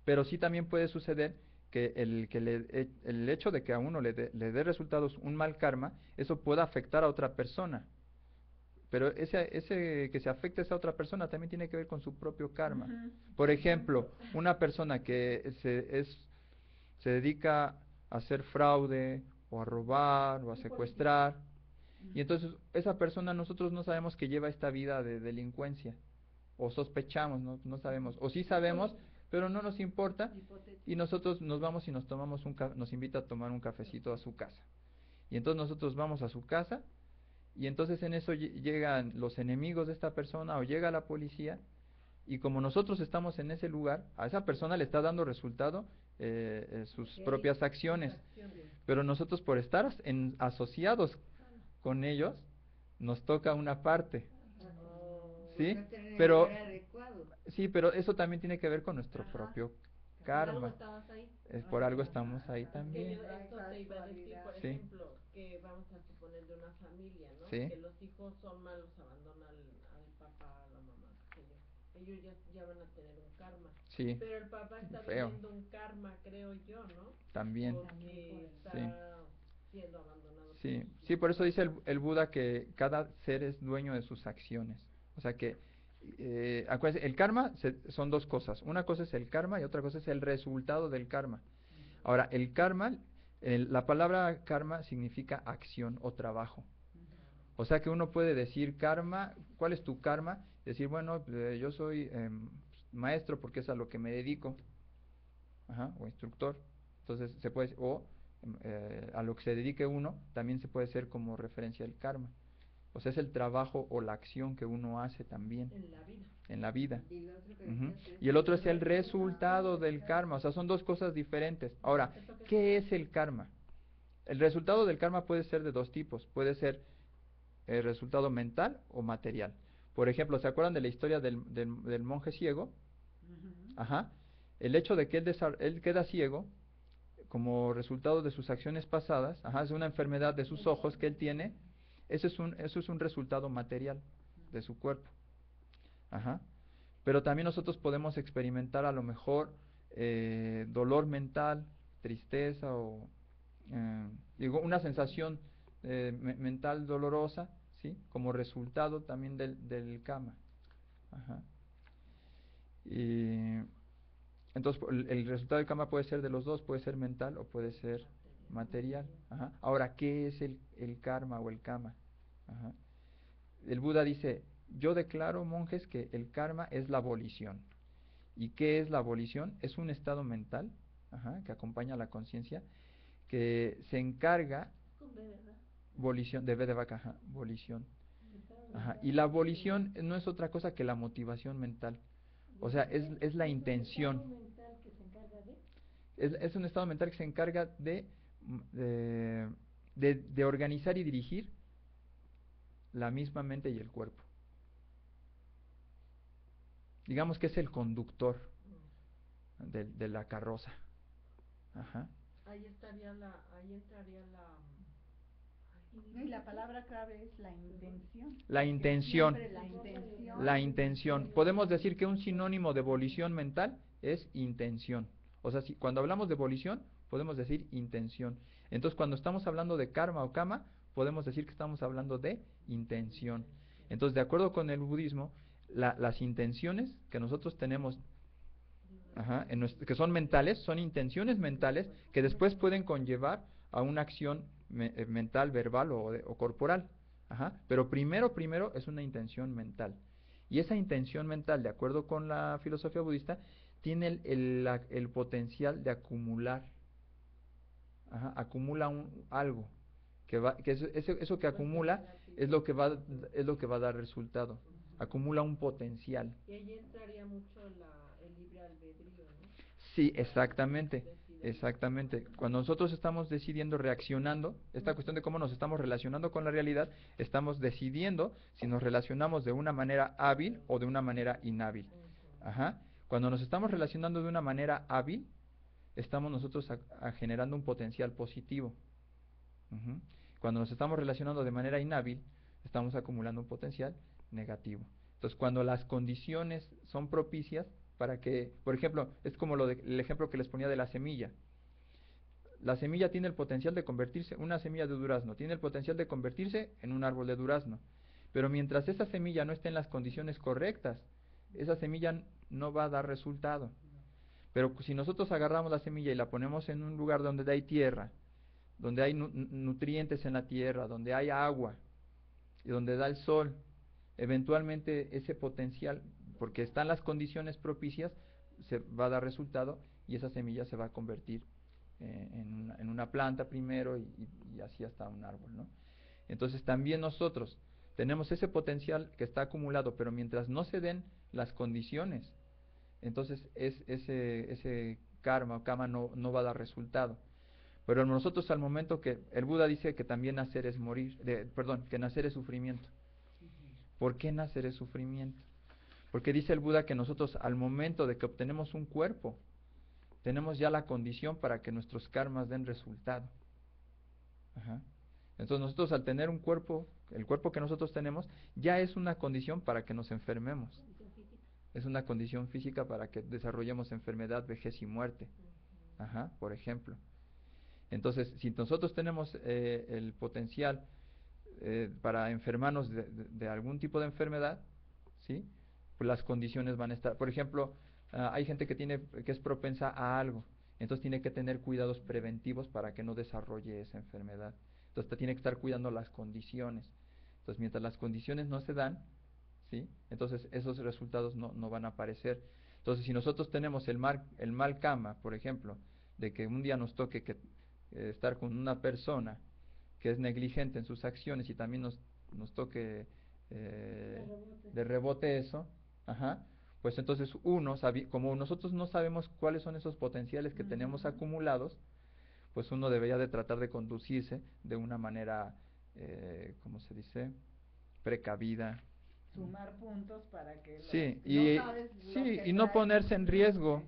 Pero sí también puede suceder que el hecho de que a uno le dé resultados un mal karma, eso pueda afectar a otra persona. Pero ese que se afecte a esa otra persona también tiene que ver con su propio karma. Por ejemplo, una persona que se dedica a hacer fraude, o a robar, o a secuestrar, y entonces esa persona nosotros no sabemos que lleva esta vida de delincuencia, o sospechamos, no sabemos, o sí sabemos, pero no nos importa, y nosotros nos vamos y nos tomamos nos invita a tomar un cafecito a su casa. Y entonces nosotros vamos a su casa, y entonces en eso llegan los enemigos de esta persona, o llega la policía, y como nosotros estamos en ese lugar, a esa persona le está dando resultado sus propias acciones, pero nosotros por estar asociados con ellos, nos toca una parte, ¿sí? Pero eso también tiene que ver con nuestro propio karma. Por algo estamos ahí también. Esto te iba a decir, por ejemplo, que vamos a suponer de una familia, ¿no? Que los hijos son malos, abandonan al papá, a la mamá, qué sé yo. Ellos ya van a tener un karma. Sí. Pero el papá está viviendo un karma, creo yo, ¿no? También. Porque está siendo abandonado. Sí, por eso dice el Buda que cada ser es dueño de sus acciones. O sea que, acuérdense, el karma son dos cosas. Una cosa es el karma y otra cosa es el resultado del karma. Ahora, el karma, la palabra karma significa acción o trabajo. O sea que uno puede decir karma, ¿cuál es tu karma? Decir, bueno, yo soy maestro porque es a lo que me dedico, o instructor. Entonces se puede, o a lo que se dedique uno, también se puede ser como referencia al karma. O sea, es el trabajo o la acción que uno hace también en la vida. Y el otro es el resultado del karma. O sea, son dos cosas diferentes. Ahora, ¿qué es el karma? El resultado del karma puede ser de dos tipos. Puede ser el resultado mental o material. Por ejemplo, ¿se acuerdan de la historia del monje ciego? El hecho de que él queda ciego como resultado de sus acciones pasadas, es una enfermedad de sus ojos que él tiene. Eso es un resultado material de su cuerpo. Pero también nosotros podemos experimentar a lo mejor dolor mental, tristeza o una sensación mental dolorosa, ¿sí? Como resultado también del karma. Y entonces el resultado del karma puede ser de los dos, puede ser mental o puede ser material. Ahora, ¿qué es el karma o el kama? El Buda dice, yo declaro, monjes, que el karma es la volición. ¿Y qué es la volición? Es un estado mental que acompaña a la conciencia, que se encarga, volición, de B de vaca, volición. Y la volición no es otra cosa que la motivación mental. O sea, es la intención. Es un estado mental que se encarga de organizar y dirigir la misma mente y el cuerpo. Digamos que es el conductor. de la carroza. Ajá. Ahí entraría la y la palabra clave es la intención. La intención. La intención. Podemos decir que un sinónimo de volición mental es intención. O sea, cuando hablamos de volición, podemos decir intención. Entonces, cuando estamos hablando de karma o kama, podemos decir que estamos hablando de intención. Entonces, de acuerdo con el budismo, las intenciones que nosotros tenemos, que son mentales, son intenciones mentales que después pueden conllevar a una acción mental, verbal o corporal. Pero primero es una intención mental. Y esa intención mental, de acuerdo con la filosofía budista, tiene el potencial de acumular. Acumula algo. Eso que acumula es lo que va a dar resultado. Acumula un potencial. Y ahí entraría mucho el libre albedrío, ¿no? Sí, exactamente. Exactamente. Cuando nosotros estamos decidiendo, reaccionando, esta cuestión de cómo nos estamos relacionando con la realidad, estamos decidiendo si nos relacionamos de una manera hábil o de una manera inhábil. Cuando nos estamos relacionando de una manera hábil, estamos nosotros generando un potencial positivo. Cuando nos estamos relacionando de manera inhábil, estamos acumulando un potencial negativo. Entonces, cuando las condiciones son propicias para que, por ejemplo, es como el ejemplo que les ponía de la semilla. La semilla tiene el potencial de convertirse, una semilla de durazno, tiene el potencial de convertirse en un árbol de durazno. Pero mientras esa semilla no esté en las condiciones correctas, esa semilla no va a dar resultado. Pero si nosotros agarramos la semilla y la ponemos en un lugar donde hay tierra, donde hay nutrientes en la tierra, donde hay agua y donde da el sol, eventualmente ese potencial, porque están las condiciones propicias, se va a dar resultado y esa semilla se va a convertir en una planta primero y así hasta un árbol, ¿no? Entonces también nosotros tenemos ese potencial que está acumulado, pero mientras no se den las condiciones, entonces ese karma o kama no va a dar resultado. Pero nosotros al momento que el Buda dice que también nacer es morir, que nacer es sufrimiento. ¿Por qué nacer es sufrimiento? Porque dice el Buda que nosotros al momento de que obtenemos un cuerpo, tenemos ya la condición para que nuestros karmas den resultado. Entonces nosotros al tener un cuerpo, el cuerpo que nosotros tenemos, ya es una condición para que nos enfermemos. Es una condición física para que desarrollemos enfermedad, vejez y muerte. Por ejemplo. Entonces, si nosotros tenemos el potencial para enfermarnos de algún tipo de enfermedad, ¿sí? Pues las condiciones van a estar. Por ejemplo, hay gente que es propensa a algo, entonces tiene que tener cuidados preventivos para que no desarrolle esa enfermedad. Entonces tiene que estar cuidando las condiciones. Entonces, mientras las condiciones no se dan, ¿sí? Entonces esos resultados no van a aparecer. Entonces, si nosotros tenemos el mal karma, por ejemplo, de que un día nos toque estar con una persona que es negligente en sus acciones y también nos toque de rebote eso, pues entonces como nosotros no sabemos cuáles son esos potenciales que tenemos acumulados, pues uno debería de tratar de conducirse de una manera, ¿cómo se dice? Precavida. Sumar puntos para que y no ponerse en riesgo.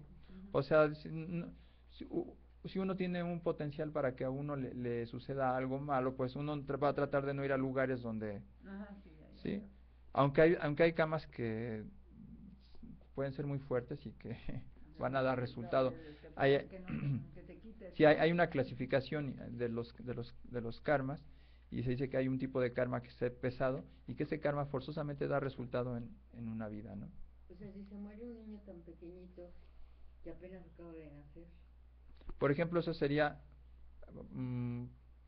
O sea, si uno tiene un potencial para que a uno le suceda algo malo, pues uno va a tratar de no ir a lugares donde... ¿sí? Aunque hay camas que pueden ser muy fuertes y que van a dar resultado. Hay una clasificación de los karmas, y se dice que hay un tipo de karma que es pesado y que ese karma forzosamente da resultado en una vida, ¿no? O sea, si se muere un niño tan pequeñito que apenas acaba de nacer. Por ejemplo, eso sería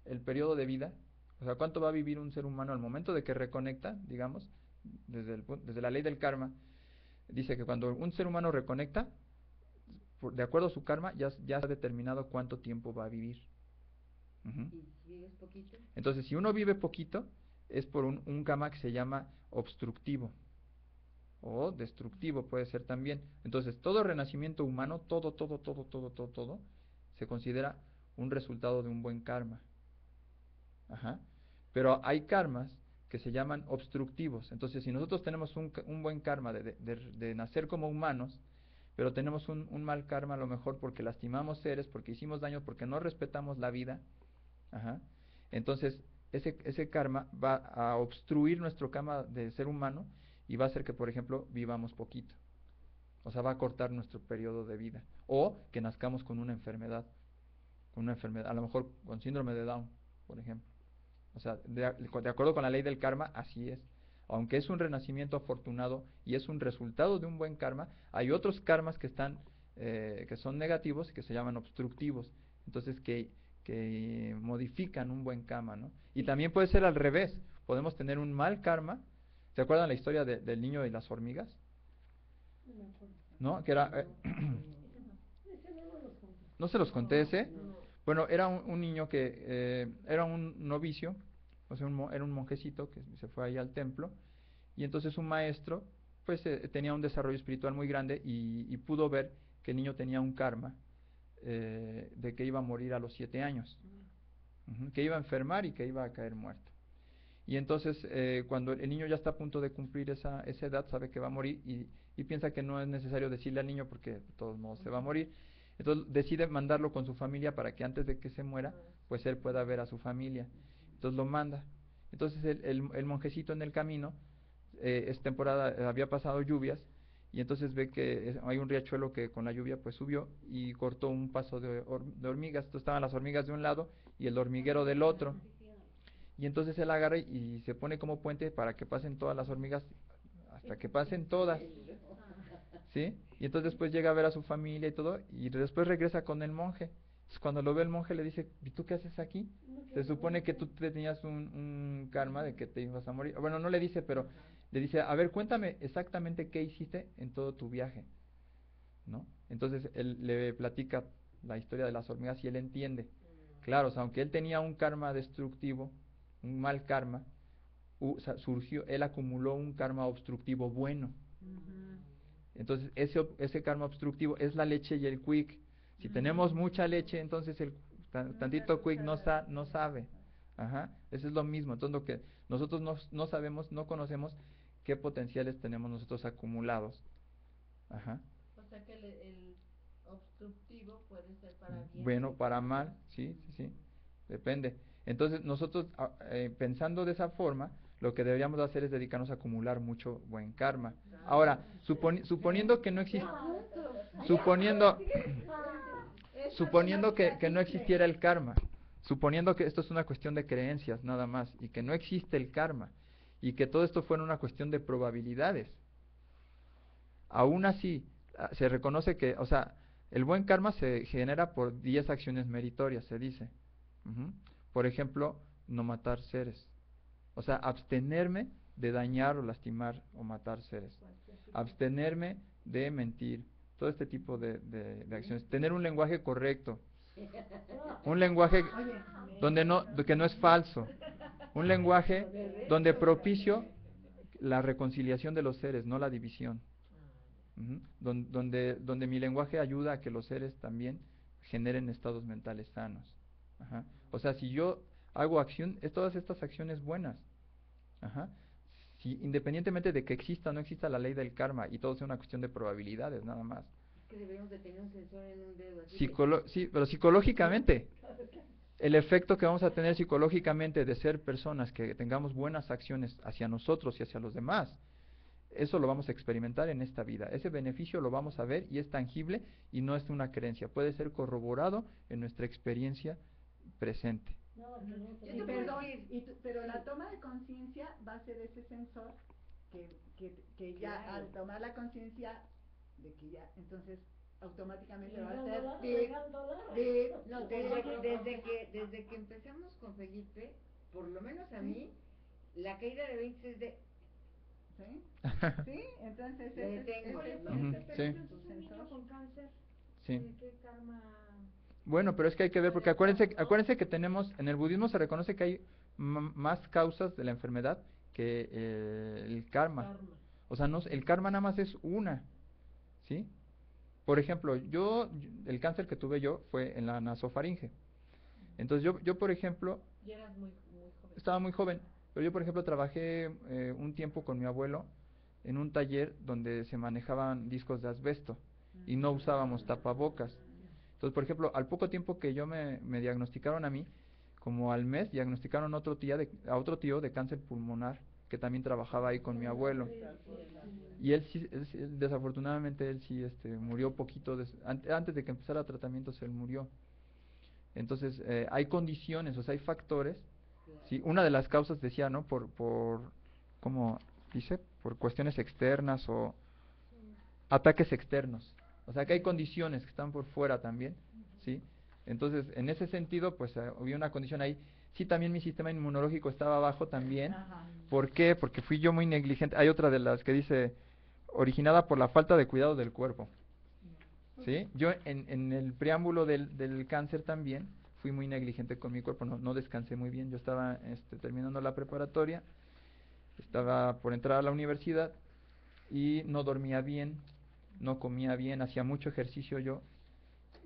el periodo de vida. O sea, ¿cuánto va a vivir un ser humano al momento de que reconecta, digamos, desde la ley del karma? Dice que cuando un ser humano reconecta, de acuerdo a su karma, ya está determinado cuánto tiempo va a vivir. ¿Y si vives poquito? Entonces, si uno vive poquito, es por un karma que se llama obstructivo o destructivo, puede ser también. Entonces, todo renacimiento humano, todo, se considera un resultado de un buen karma. Pero hay karmas que se llaman obstructivos. Entonces, si nosotros tenemos un buen karma de nacer como humanos, pero tenemos un mal karma a lo mejor porque lastimamos seres, porque hicimos daño, porque no respetamos la vida. Ajá. Entonces, ese karma va a obstruir nuestro karma de ser humano y va a hacer que, por ejemplo, vivamos poquito. O sea, va a cortar nuestro periodo de vida. O que nazcamos con una enfermedad, a lo mejor con síndrome de Down, por ejemplo. O sea, de acuerdo con la ley del karma, así es. Aunque es un renacimiento afortunado y es un resultado de un buen karma, hay otros karmas que son negativos y que se llaman obstructivos. Entonces, que modifican un buen karma, ¿no? Y también puede ser al revés. Podemos tener un mal karma. ¿Se acuerdan la historia del niño y las hormigas? ¿No? Que era... ¿No se los conté ese? Bueno, era un niño que era un novicio, o sea, era un monjecito que se fue ahí al templo, y entonces un maestro, pues tenía un desarrollo espiritual muy grande y pudo ver que el niño tenía un karma de que iba a morir a los 7 años, que iba a enfermar y que iba a caer muerto. Y entonces cuando el niño ya está a punto de cumplir esa edad, sabe que va a morir y piensa que no es necesario decirle al niño porque de todos modos se va a morir. Entonces decide mandarlo con su familia para que antes de que se muera, pues él pueda ver a su familia. Entonces lo manda. Entonces el monjecito en el camino, es temporada, había pasado lluvias, y entonces ve que hay un riachuelo que con la lluvia pues subió y cortó un paso de hormigas. Entonces estaban las hormigas de un lado y el hormiguero del otro. Y entonces él agarra y se pone como puente para que pasen todas las hormigas, hasta que pasen todas. ¿Sí? Y entonces después llega a ver a su familia y todo, y después regresa con el monje. Entonces cuando lo ve el monje le dice, ¿y tú qué haces aquí? Se supone que tú tenías un karma de que te ibas a morir. Bueno, no le dice, pero le dice, a ver, cuéntame exactamente qué hiciste en todo tu viaje, ¿no? Entonces él le platica la historia de las hormigas y él entiende. Claro, o sea, aunque él tenía un karma destructivo, un mal karma, él acumuló un karma obstructivo bueno. Entonces ese karma obstructivo es la leche y el quick. Si tenemos mucha leche, entonces el tantito quick no sabe. Ajá, eso es lo mismo. Entonces lo que nosotros no sabemos, no conocemos qué potenciales tenemos nosotros acumulados. Ajá. O sea que el obstructivo puede ser para bien. Bueno, para mal, sí, depende. Entonces nosotros pensando de esa forma, lo que deberíamos hacer es dedicarnos a acumular mucho buen karma. Ahora, suponiendo que no existe, suponiendo que no existiera el karma, suponiendo que esto es una cuestión de creencias nada más, y que no existe el karma, y que todo esto fuera una cuestión de probabilidades, aún así se reconoce que, o sea, el buen karma se genera por 10 acciones meritorias, se dice. Por ejemplo, no matar seres. O sea, abstenerme de dañar o lastimar o matar seres. Abstenerme de mentir. Todo este tipo de acciones. Tener un lenguaje correcto. Un lenguaje que no es falso. Un lenguaje donde propicio la reconciliación de los seres, no la división. Donde mi lenguaje ayuda a que los seres también generen estados mentales sanos. Ajá. O sea, si yo hago todas estas acciones buenas, ajá, independientemente de que exista o no exista la ley del karma y todo sea una cuestión de probabilidades nada más. Es que deberíamos de tener un sensor en un dedo. Sí, pero psicológicamente, el efecto que vamos a tener psicológicamente de ser personas que tengamos buenas acciones hacia nosotros y hacia los demás, eso lo vamos a experimentar en esta vida. Ese beneficio lo vamos a ver y es tangible y no es una creencia. Puede ser corroborado en nuestra experiencia presente. Pero la toma de conciencia va a ser ese sensor que ya al tomar la conciencia de que ya, entonces automáticamente va a ser desde que empezamos con Felipe, por lo menos a mí, la caída de 20 es de... ¿Sí? ¿Sí? Entonces con cáncer. Sí. ¿Qué karma? Bueno, pero es que hay que ver, porque acuérdense que tenemos, en el budismo se reconoce que hay más causas de la enfermedad que el karma. O sea, el karma nada más es una, ¿sí? Por ejemplo, el cáncer que tuve yo fue en la nasofaringe. Entonces yo por ejemplo, y eras muy joven. Estaba muy joven, pero yo por ejemplo trabajé un tiempo con mi abuelo en un taller donde se manejaban discos de asbesto. y no usábamos tapabocas. Entonces, por ejemplo, al poco tiempo que yo me diagnosticaron a mí, como al mes, diagnosticaron a otro tío de cáncer pulmonar, que también trabajaba ahí con mi abuelo. Y él sí, desafortunadamente, él sí murió poquito, antes de que empezara tratamientos, él murió. Entonces, hay condiciones, o sea, hay factores. ¿Sí? Una de las causas, decía, ¿no? ¿Cómo dice? Por cuestiones externas o ataques externos. O sea, que hay condiciones que están por fuera también, ¿sí? Entonces, en ese sentido, pues había una condición ahí. Sí, también mi sistema inmunológico estaba bajo también. ¿Por qué? Porque fui yo muy negligente. Hay otra de las que dice, originada por la falta de cuidado del cuerpo. ¿Sí? Yo en el preámbulo del cáncer también fui muy negligente con mi cuerpo, no descansé muy bien. Yo estaba terminando la preparatoria, estaba por entrar a la universidad y no dormía bien, no comía bien, hacía mucho ejercicio yo,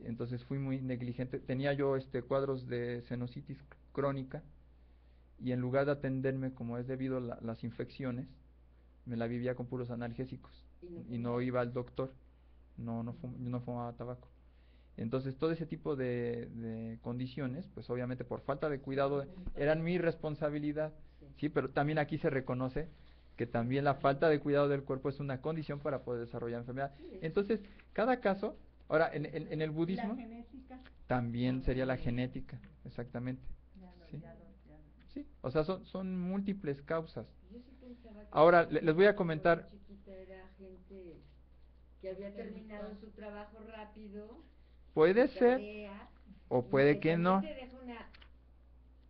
entonces fui muy negligente. Tenía yo cuadros de sinusitis crónica y en lugar de atenderme como es debido a las infecciones, me la vivía con puros analgésicos y no iba al doctor, no fumaba tabaco. Entonces todo ese tipo de condiciones, pues obviamente por falta de cuidado eran mi responsabilidad, sí, pero también aquí se reconoce que también la falta de cuidado del cuerpo es una condición para poder desarrollar enfermedad. Entonces, cada caso, ahora en el budismo, ¿La genética? También sería la genética, exactamente. ¿Sí? Sí, o sea, son múltiples causas. Ahora, les voy a comentar. Chiquita era gente que había terminado su trabajo rápido. Puede ser, o puede que no. Te deja una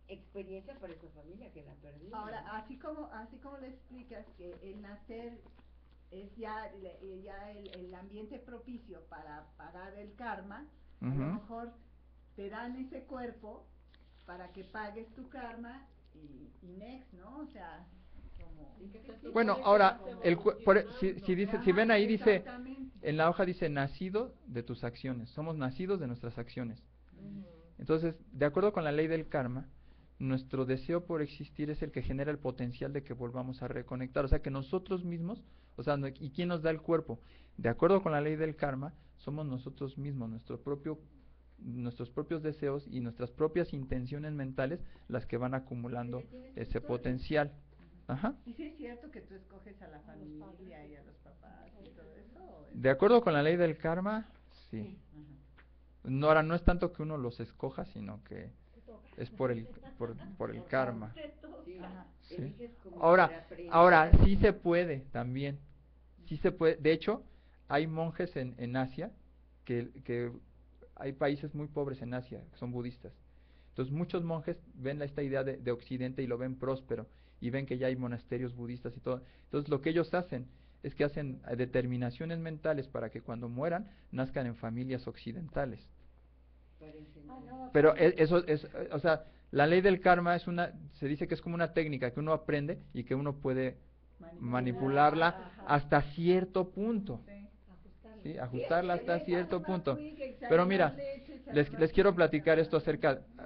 experiencia para esa familia que la perdió. Ahora, así como le explicas que el nacer es ya el ambiente propicio para pagar el karma, a lo mejor te dan ese cuerpo para que pagues tu karma y next, ¿no? O sea, bueno, ahora si ven ahí dice, en la hoja dice nacido de tus acciones, somos nacidos de nuestras acciones. Entonces, de acuerdo con la ley del karma, nuestro deseo por existir es el que genera el potencial de que volvamos a reconectar, o sea que nosotros mismos, o sea, ¿y quién nos da el cuerpo? De acuerdo con la ley del karma, somos nosotros mismos, nuestros propios deseos y nuestras propias intenciones mentales las que van acumulando ese potencial. Ajá. ¿Y si es cierto que tú escoges a la familia y a los papás y todo eso? De acuerdo con la ley del karma, sí. No, ahora no es tanto que uno los escoja, sino que es por el karma. Sí. Ahora sí se puede también. Sí se puede. De hecho, hay monjes en Asia que hay países muy pobres en Asia que son budistas. Entonces muchos monjes ven esta idea de Occidente y lo ven próspero y ven que ya hay monasterios budistas y todo. Entonces lo que ellos hacen es que hacen determinaciones mentales para que cuando mueran nazcan en familias occidentales. Pero eso es, o sea, la ley del karma se dice que es como una técnica que uno aprende y que uno puede manipularla hasta cierto punto. ¿Sí? Ajustarla hasta cierto punto. Pero mira, les quiero platicar esto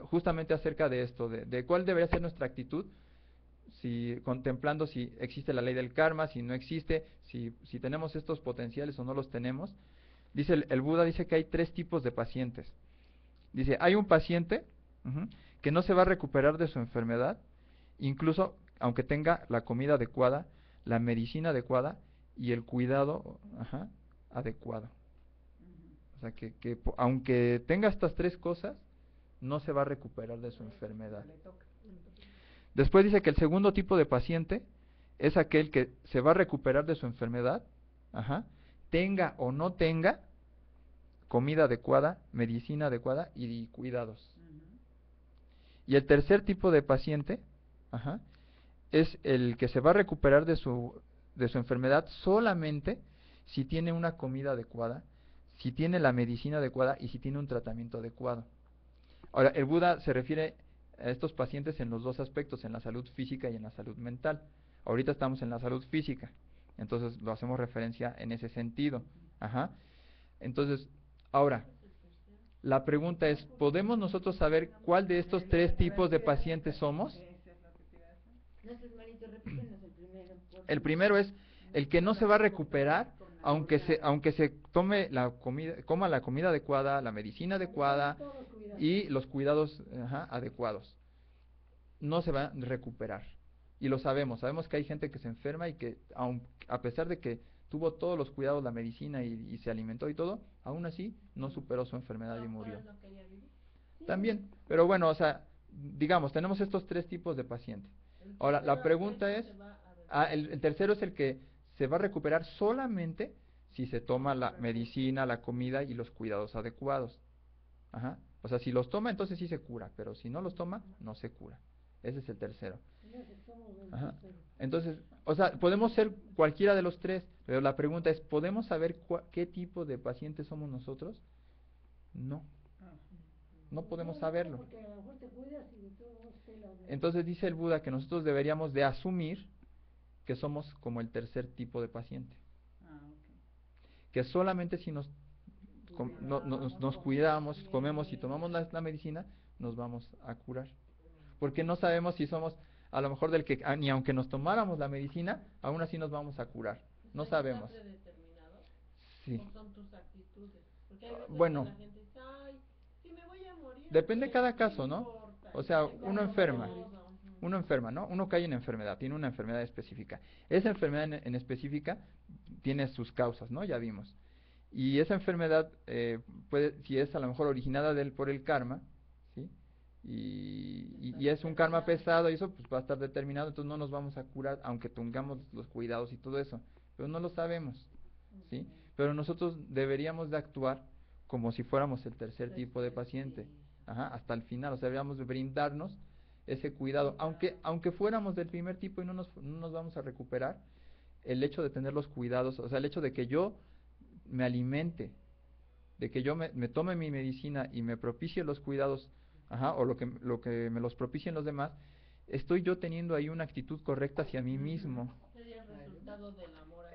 justamente acerca de esto, de cuál debería ser nuestra actitud, contemplando si existe la ley del karma, si no existe, si tenemos estos potenciales o no los tenemos. Dice el Buda dice que hay 3 tipos de pacientes. Dice, hay un paciente que no se va a recuperar de su enfermedad, incluso aunque tenga la comida adecuada, la medicina adecuada y el cuidado adecuado. O sea, que aunque tenga estas 3 cosas, no se va a recuperar de su enfermedad. Después dice que el segundo tipo de paciente es aquel que se va a recuperar de su enfermedad, tenga o no tenga comida adecuada, medicina adecuada y cuidados. Y el tercer tipo de paciente es el que se va a recuperar de su enfermedad solamente si tiene una comida adecuada, si tiene la medicina adecuada y si tiene un tratamiento adecuado. Ahora, el Buda se refiere a estos pacientes en los 2 aspectos, en la salud física y en la salud mental. Ahorita estamos en la salud física, entonces lo hacemos referencia en ese sentido. Entonces, ahora, la pregunta es, ¿podemos nosotros saber cuál de estos 3 tipos de pacientes somos? No es malito, repítenos el primero. El primero es el que no se va a recuperar aunque se tome la comida, coma la comida adecuada, la medicina adecuada y los cuidados adecuados. No se va a recuperar. Y lo sabemos que hay gente que se enferma y que a pesar de que tuvo todos los cuidados, la medicina y se alimentó y todo, aún así no superó su enfermedad y murió. También, pero bueno, o sea, digamos, tenemos estos tres tipos de pacientes. Ahora, la pregunta es, el tercero es el que se va a recuperar solamente si se toma la medicina, la comida y los cuidados adecuados. Ajá. O sea, si los toma, entonces sí se cura, pero si no los toma, no se cura. Ese es el tercero. Ajá. Entonces, o sea, podemos ser cualquiera de los tres, pero la pregunta es, ¿podemos saber qué tipo de pacientes somos nosotros? No. No podemos saberlo. Entonces dice el Buda que nosotros deberíamos de asumir que somos como el tercer tipo de paciente. Que solamente si nos cuidamos, comemos y tomamos la medicina, nos vamos a curar. Porque no sabemos si somos a lo mejor del que ni aunque nos tomáramos la medicina, aún así nos vamos a curar. No sabemos. Sí. ¿O son tus actitudes? Porque hay veces bueno, que la gente dice, ay, si me voy a morir, depende de cada caso, ¿no? Importa. O sea, uno enferma, ¿no? Uno cae en enfermedad, tiene una enfermedad específica. Esa enfermedad en específica tiene sus causas, ¿no? Ya vimos. Y esa enfermedad si es a lo mejor originada por el karma, ¿sí? Y es un karma pesado y eso pues va a estar determinado, entonces no nos vamos a curar aunque tengamos los cuidados y todo eso, pero no lo sabemos, ¿sí? Pero nosotros deberíamos de actuar como si fuéramos el tercer tipo de paciente, hasta el final, o sea, deberíamos de brindarnos ese cuidado, aunque fuéramos del primer tipo y no nos vamos a recuperar, el hecho de tener los cuidados, o sea, el hecho de que yo me alimente, de que yo me tome mi medicina y me propicie los cuidados, o lo que me los propicien los demás, estoy yo teniendo ahí una actitud correcta hacia mí mismo. Sería el resultado del amor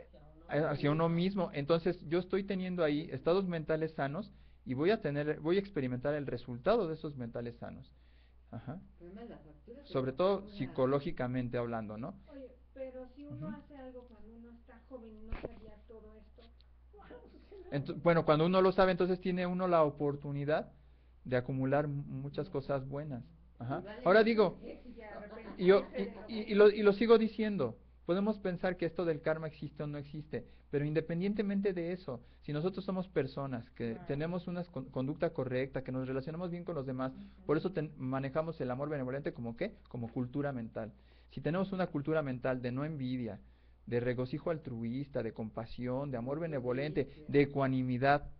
hacia uno mismo. Entonces yo estoy teniendo ahí estados mentales sanos y voy a experimentar el resultado de esos mentales sanos. Sobre todo psicológicamente hablando, ¿no? Oye, pero si uno hace algo cuando uno está joven y no sabía todo esto, bueno, cuando uno lo sabe, entonces tiene uno la oportunidad de acumular muchas cosas buenas. Ahora digo, y lo sigo diciendo, podemos pensar que esto del karma existe o no existe, pero independientemente de eso, si nosotros somos personas que tenemos una conducta correcta, que nos relacionamos bien con los demás, por eso manejamos el amor benevolente como ¿qué? Como cultura mental. Si tenemos una cultura mental de no envidia, de regocijo altruista, de compasión, de amor benevolente, de ecuanimidad,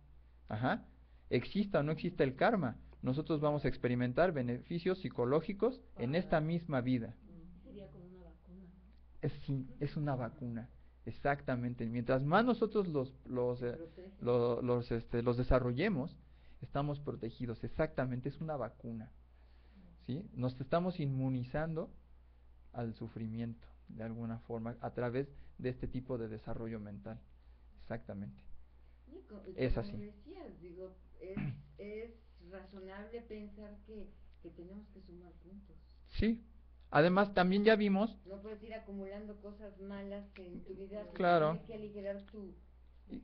exista o no exista el karma, nosotros vamos a experimentar beneficios psicológicos en esta misma vida. Sería como una vacuna. Es una vacuna, exactamente. Mientras más nosotros los desarrollemos, estamos protegidos. Exactamente, es una vacuna. ¿Sí? Nos estamos inmunizando al sufrimiento, de alguna forma, a través de este tipo de desarrollo mental. Exactamente. Es así. Decías, digo, es razonable pensar que tenemos que sumar puntos. Sí. Además, también ya vimos... No puedes ir acumulando cosas malas en tu vida. Claro. Tienes que aligerar tu...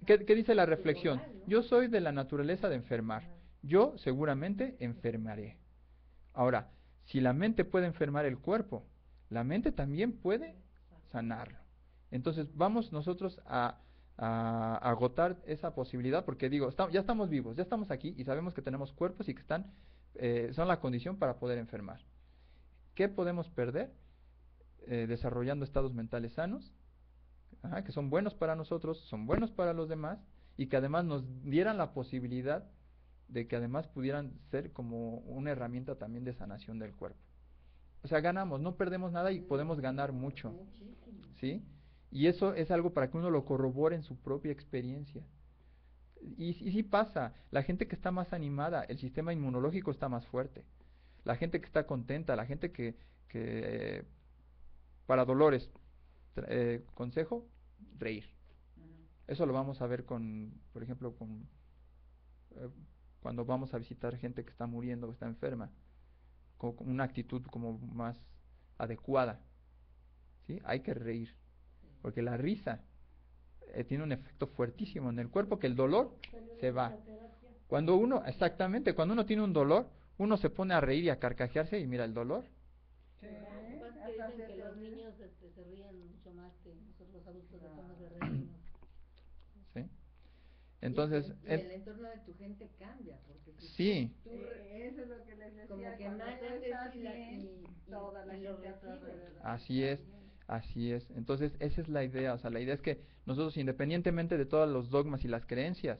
¿Qué dice la reflexión? Moral, ¿no? Yo soy de la naturaleza de enfermar. Yo seguramente enfermaré. Ahora, si la mente puede enfermar el cuerpo, la mente también puede sanarlo. Entonces, vamos nosotros a agotar esa posibilidad, porque digo, ya estamos vivos, ya estamos aquí y sabemos que tenemos cuerpos y que son la condición para poder enfermar. ¿Qué podemos perder? Desarrollando estados mentales sanos, que son buenos para nosotros, son buenos para los demás, y que además nos dieran la posibilidad de que además pudieran ser como una herramienta también de sanación del cuerpo. O sea, ganamos, no perdemos nada y podemos ganar mucho. ¿Sí? Y eso es algo para que uno lo corrobore en su propia experiencia. Y sí pasa, la gente que está más animada, el sistema inmunológico está más fuerte. La gente que está contenta, la gente que para dolores, consejo, reír. Eso lo vamos a ver por ejemplo, cuando vamos a visitar gente que está muriendo o está enferma, con una actitud como más adecuada. ¿sí? Hay que reír, porque la risa tiene un efecto fuertísimo en el cuerpo, que el dolor se va. Cuando uno, exactamente, cuando uno tiene un dolor, uno se pone a reír y a carcajearse y mira el dolor. Sí. Que dicen que los niños se ríen mucho más que nosotros los adultos después de reírnos. ¿Sí? Entonces, y el entorno de tu gente cambia, porque si sí. Eso es lo que les decía, como que emanas y toda la gente a tu alrededor. Así es. Entonces, esa es la idea. O sea, la idea es que nosotros, independientemente de todos los dogmas y las creencias,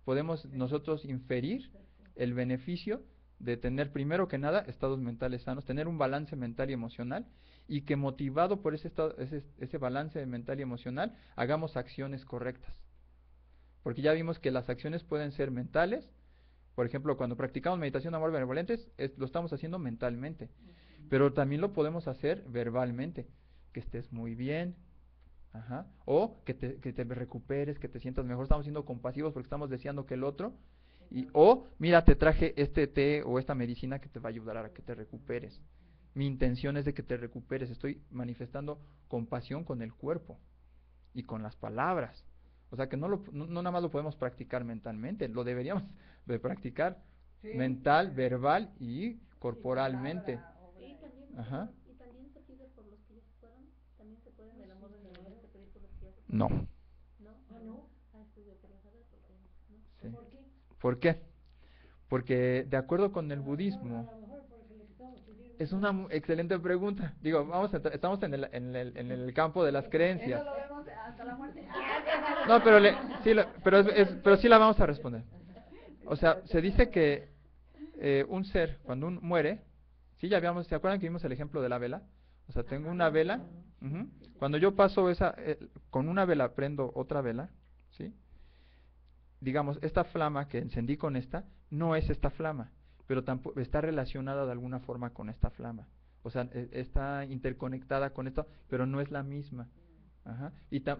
podemos nosotros inferir el beneficio de tener, primero que nada, estados mentales sanos, tener un balance mental y emocional, y que motivado por ese balance mental y emocional, hagamos acciones correctas. Porque ya vimos que las acciones pueden ser mentales. Por ejemplo, cuando practicamos meditación amor benevolentes, lo estamos haciendo mentalmente. Pero también lo podemos hacer verbalmente. Que estés muy bien. Ajá. O que te recuperes, que te sientas mejor. Estamos siendo compasivos porque estamos deseando que el otro. O, mira, te traje este té o esta medicina que te va a ayudar a que te recuperes. Mi intención es de que te recuperes. Estoy manifestando compasión con el cuerpo y con las palabras. O sea que no nada más lo podemos practicar mentalmente, lo deberíamos de practicar mental, verbal y corporalmente. Y también, Ajá. y también se pide por los que ya se fueron, también se puede en el amor benevolente pedir por los que ya se No. fueron. ¿No? Esto yo quería saber porque no. Sí. ¿Por qué? ¿Por qué? Porque de acuerdo con el budismo, es una excelente pregunta. Digo, estamos en el campo de las creencias. Eso lo vemos hasta la muerte. No, pero sí la vamos a responder. O sea, se dice que un ser, cuando muere, sí, ¿se acuerdan que vimos el ejemplo de la vela? O sea, tengo una vela, cuando yo paso con una vela prendo otra vela, ¿sí? Digamos, esta flama que encendí con esta, no es esta flama, pero tampoco está relacionada de alguna forma con esta flama. O sea, está interconectada con esto, pero no es la misma. Ajá.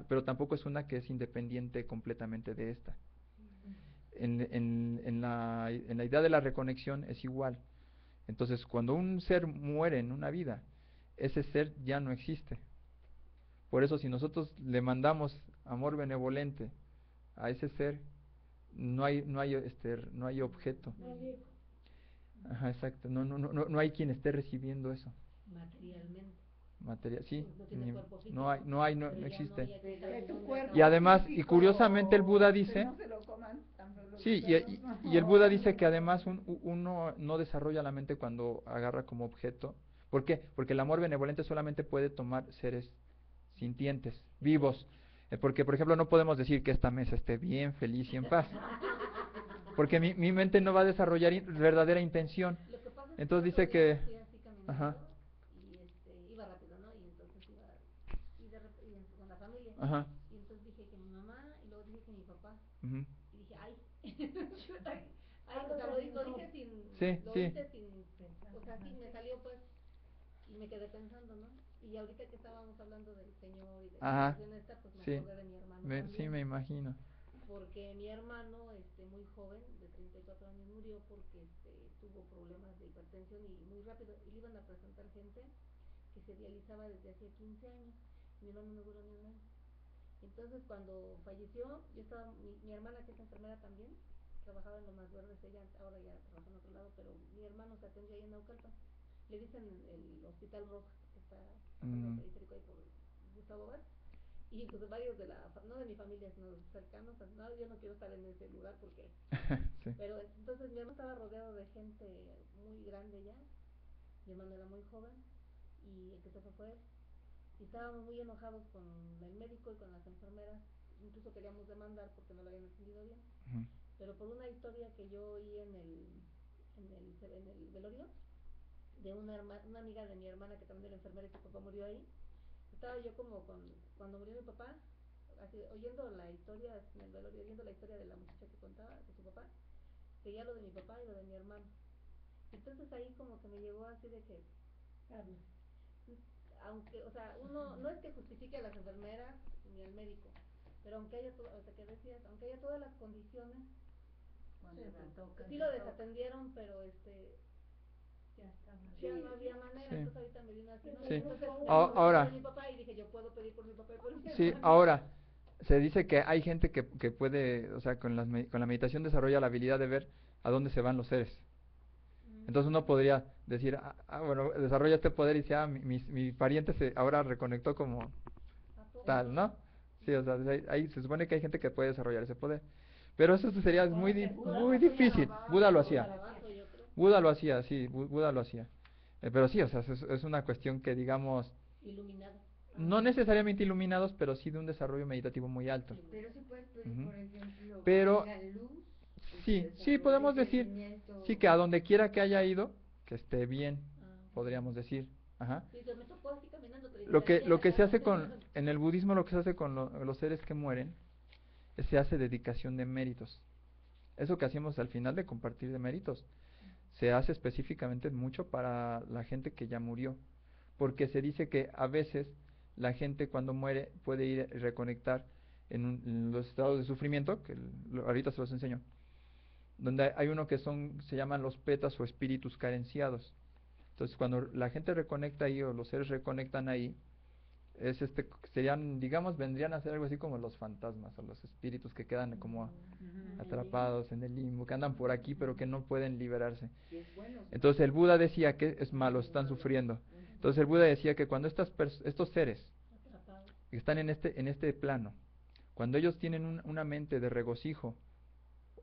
Pero tampoco es una que es independiente completamente de esta. En la idea de la reconexión es igual. Entonces, cuando un ser muere en una vida, ese ser ya no existe. Por eso, si nosotros le mandamos amor benevolente a ese ser, no hay objeto. Ajá, exacto. No hay quien esté recibiendo eso. Materialmente. Sí, No existe. Cuerpo, y además, y curiosamente el Buda dice, sí, y el Buda dice que además uno no desarrolla la mente cuando agarra como objeto. ¿Por qué? Porque el amor benevolente solamente puede tomar seres sintientes, vivos. Porque, por ejemplo, no podemos decir que esta mesa esté bien, feliz y en paz. Porque mi mente no va a desarrollar verdadera intención. Entonces dice que... Ajá. Iba rápido, ¿no? Y entonces con la familia. Ajá. Y entonces dije que mi mamá, y luego dije que mi papá. Uh-huh. Y dije, ay. O sea, lo dije sin... Sí, lo sí. hice sin... O sea, sí, me salió pues... Y me quedé pensando, ¿no? Y ahorita que estábamos hablando del Señor y de la situación esta, pues me acordé de mi hermano Sí, me imagino. Porque mi hermano, muy joven, de 34 años, murió porque tuvo problemas de hipertensión y muy rápido. Y le iban a presentar gente que se dializaba desde hace 15 años. Mi hermano no duró ni un año. Entonces, cuando falleció, yo estaba, mi hermana, que es enfermera también, trabajaba en Lomas Verdes, ella ahora ya trabaja en otro lado, pero mi hermano se atendió ahí en Naucalpan. Le dicen el Hospital Rojas, que está en el periférico ahí por Gustavo Vaz. Y pues varios no de mi familia, sino cercanos, no, yo no quiero estar en ese lugar porque... Sí. Pero entonces mi hermano estaba rodeado de gente muy grande ya, mi hermano era muy joven, y el que se fue él. Y estábamos muy enojados con el médico y con las enfermeras, incluso queríamos demandar porque no lo habían atendido bien. Uh-huh. Pero por una historia que yo oí en el velorio, de una amiga de mi hermana que también era enfermera y su papá murió ahí, estaba yo como cuando murió mi papá, así, oyendo la historia en el velorio, oyendo la historia de la muchacha que contaba de su papá, seguía lo de mi papá y lo de mi hermano. Entonces ahí como que me llegó así de que, aunque, o sea, uno no es que justifique a las enfermeras ni al médico, pero aunque haya que decías, aunque haya todas las condiciones, sí lo desatendieron, pero ya no había manera. Entonces ahorita me vino así, ¿no? Sí. Entonces, ahora mi papá y dije, puedo pedir por mi papá y por mi Sí, ahora, se dice que hay gente que puede, o sea, con la meditación desarrolla la habilidad de ver a dónde se van los seres. Entonces uno podría decir, bueno, desarrolla este poder y dice, mi pariente ahora reconectó como tal, ¿no? Sí, o sea, se supone que hay gente que puede desarrollar ese poder. Pero eso sería muy difícil. Buda lo hacía. Buda lo hacía, sí, Buda lo hacía. Pero sí, o sea, es una cuestión que digamos... Iluminado. No necesariamente iluminados, pero sí de un desarrollo meditativo muy alto. Pero sí puedes pedir, por ejemplo, pero luz. Sí, podemos decir, sí, que a donde quiera que haya ido, que esté bien, podríamos decir. Ajá. Lo que se hace en el budismo, lo que se hace con los seres que mueren, se hace dedicación de méritos. Eso que hacemos al final de compartir de méritos, se hace específicamente mucho para la gente que ya murió, porque se dice que a veces la gente cuando muere puede ir a reconectar en los estados de sufrimiento, que ahorita se los enseño, donde hay uno que se llaman los petas o espíritus carenciados. Entonces cuando la gente reconecta ahí o los seres reconectan ahí, vendrían a ser algo así como los fantasmas o los espíritus que quedan como atrapados en el limbo, que andan por aquí pero que no pueden liberarse. Entonces el Buda decía que es malo, están sufriendo. Entonces el Buda decía que cuando estos seres que están en este plano, cuando ellos tienen una mente de regocijo,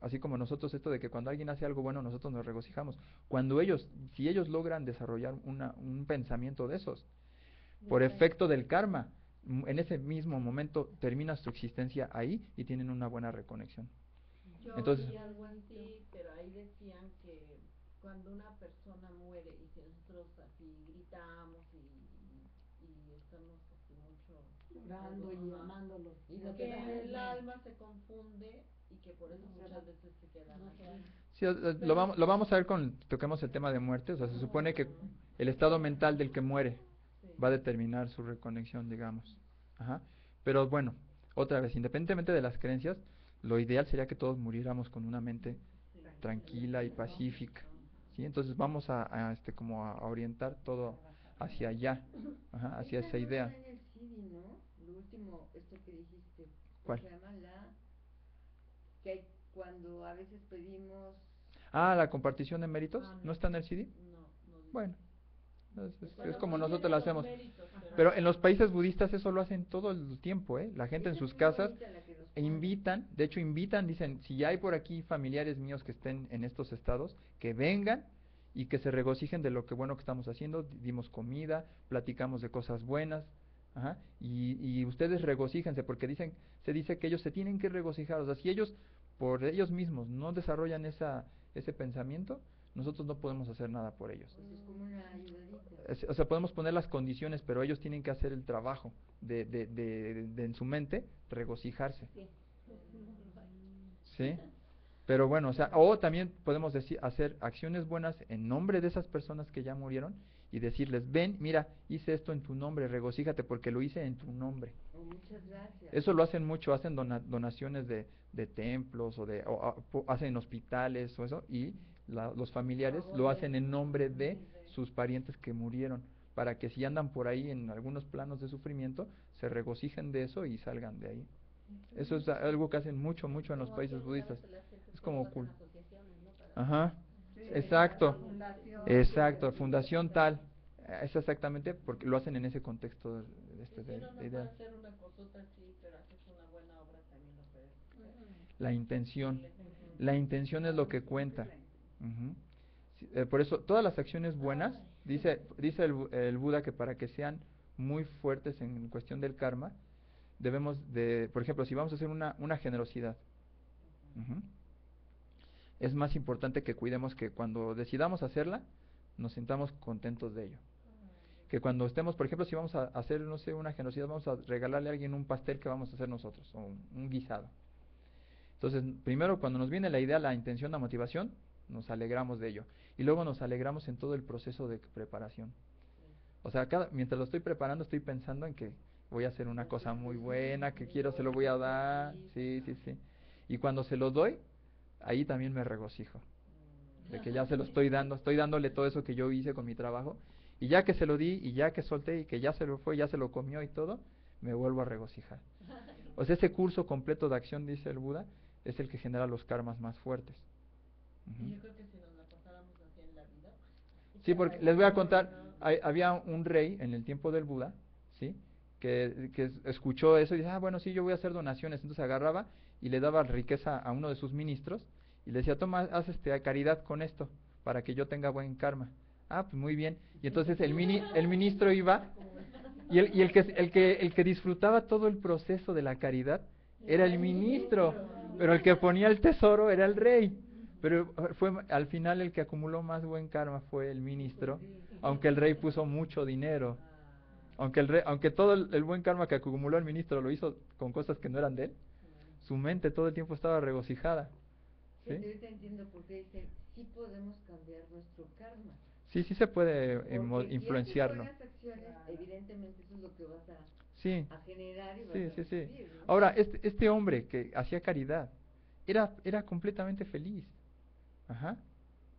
así como nosotros, esto de que cuando alguien hace algo bueno nosotros nos regocijamos, si ellos logran desarrollar un pensamiento de esos, por efecto del karma, en ese mismo momento termina su existencia ahí y tienen una buena reconexión. Entonces, vi algo así, pero ahí decían que cuando una persona muere y si nosotros así gritamos y estamos así mucho llorando y amándolo, que el alma se confunde y que por eso muchas veces se quedan aquí. Sí, lo vamos a ver toquemos el tema de muerte. O sea, se supone que el estado mental del que muere va a determinar su reconexión, digamos. Ajá. Pero bueno, otra vez, independientemente de las creencias, lo ideal sería que todos muriéramos con una mente tranquila y pacífica. ¿Sí? Entonces vamos como a orientar todo hacia allá, hacia esa idea. En el CD, ¿no? Lo último, esto que dijiste. ¿Cuál? Se llama que cuando a veces pedimos... la compartición de méritos, ¿no está en el CD? No. Bueno. Es como nosotros lo hacemos. Pero en los países budistas eso lo hacen todo el tiempo, ¿eh? La gente en sus casas invitan, dicen, si ya hay por aquí familiares míos que estén en estos estados, que vengan y que se regocijen de lo que bueno que estamos haciendo, dimos comida, platicamos de cosas buenas, y ustedes regocíjense, porque se dice que ellos se tienen que regocijar. O sea, si ellos por ellos mismos no desarrollan ese pensamiento, nosotros no podemos hacer nada por ellos. Pues es como una ayudadita. O sea, podemos poner las condiciones, pero ellos tienen que hacer el trabajo de en su mente regocijarse. ¿Sí? Pero bueno, o sea, o también podemos hacer acciones buenas en nombre de esas personas que ya murieron y decirles, ven, mira, hice esto en tu nombre, regocíjate porque lo hice en tu nombre. Muchas gracias. Eso lo hacen mucho, hacen donaciones de templos o hacen en hospitales o eso, y los familiares lo hacen en nombre de sus parientes que murieron, para que si andan por ahí en algunos planos de sufrimiento, se regocijen de eso y salgan de ahí. Eso es algo que hacen mucho en los países budistas. Es como cool. Ajá. Exacto. Fundación tal. Es exactamente porque lo hacen en ese contexto de idea. Hacer una cosota así, pero haces una buena obra también lo puedes hacer. La intención es lo que cuenta. Por eso todas las acciones buenas, dice el Buda, que para que sean muy fuertes en cuestión del karma, debemos por ejemplo, si vamos a hacer una generosidad, es más importante que cuidemos que cuando decidamos hacerla, nos sintamos contentos de ello. Que cuando estemos, por ejemplo, si vamos a hacer, no sé, una generosidad, vamos a regalarle a alguien un pastel que vamos a hacer nosotros, o un guisado. Entonces, primero, cuando nos viene la idea, la intención, la motivación, nos alegramos de ello. Y luego nos alegramos en todo el proceso de preparación. O sea, mientras lo estoy preparando, estoy pensando en que voy a hacer una cosa muy buena, que se lo voy a dar. Sí. Y cuando se lo doy, ahí también me regocijo. De que ya se lo estoy dándole todo eso que yo hice con mi trabajo, Y ya que se lo di, y ya que solté, y que ya se lo fue, ya se lo comió y todo, me vuelvo a regocijar. O sea, ese curso completo de acción, dice el Buda, es el que genera los karmas más fuertes. Y yo creo que si nos la pasáramos así en la vida. Sí, porque les voy a contar, había un rey en el tiempo del Buda, ¿sí? Que escuchó eso y dice, bueno, sí, yo voy a hacer donaciones. Entonces agarraba y le daba riqueza a uno de sus ministros y le decía, toma, haz caridad con esto para que yo tenga buen karma. Pues muy bien. Y entonces el ministro iba y el que disfrutaba todo el proceso de la caridad era el ministro, pero el que ponía el tesoro era el rey. Pero fue al final el que acumuló más buen karma fue el ministro, aunque el rey puso mucho dinero. Aunque todo el buen karma que acumuló el ministro lo hizo con cosas que no eran de él, su mente todo el tiempo estaba regocijada. ¿Sí? Yo te entiendo porque dicen, sí podemos cambiar nuestro karma. Sí se puede influenciarlo. Si haces buenas acciones, evidentemente eso es lo que vas a generar y vas a recibir, ¿no? Ahora, este hombre que hacía caridad era completamente feliz.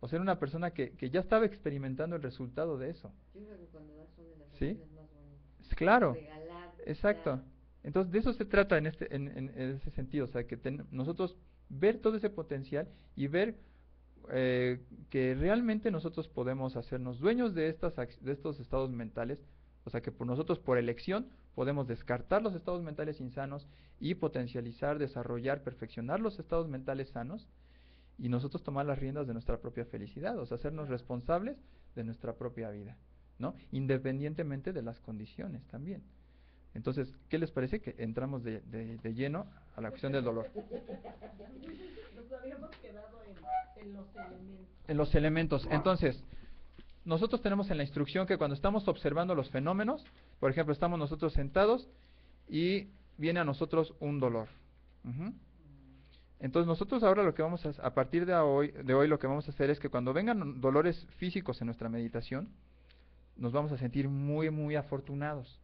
O sea, era una persona que ya estaba experimentando el resultado de eso. Yo creo que cuando das son de las acciones más bonitas. Claro, regalar, exacto. Dar. Entonces, de eso se trata en ese sentido, o sea, que nosotros ver todo ese potencial y ver que realmente nosotros podemos hacernos dueños de estos estados mentales, o sea, que nosotros por elección podemos descartar los estados mentales insanos y potencializar, desarrollar, perfeccionar los estados mentales sanos, y nosotros tomar las riendas de nuestra propia felicidad, o sea, hacernos responsables de nuestra propia vida, ¿no? Independientemente de las condiciones también. Entonces, ¿qué les parece que entramos de lleno a la cuestión del dolor? Nos habíamos quedado en los elementos. En los elementos. Entonces, nosotros tenemos en la instrucción que cuando estamos observando los fenómenos, por ejemplo, estamos nosotros sentados y viene a nosotros un dolor. Entonces nosotros ahora lo que vamos a partir de hoy lo que vamos a hacer es que cuando vengan dolores físicos en nuestra meditación, nos vamos a sentir muy, muy afortunados,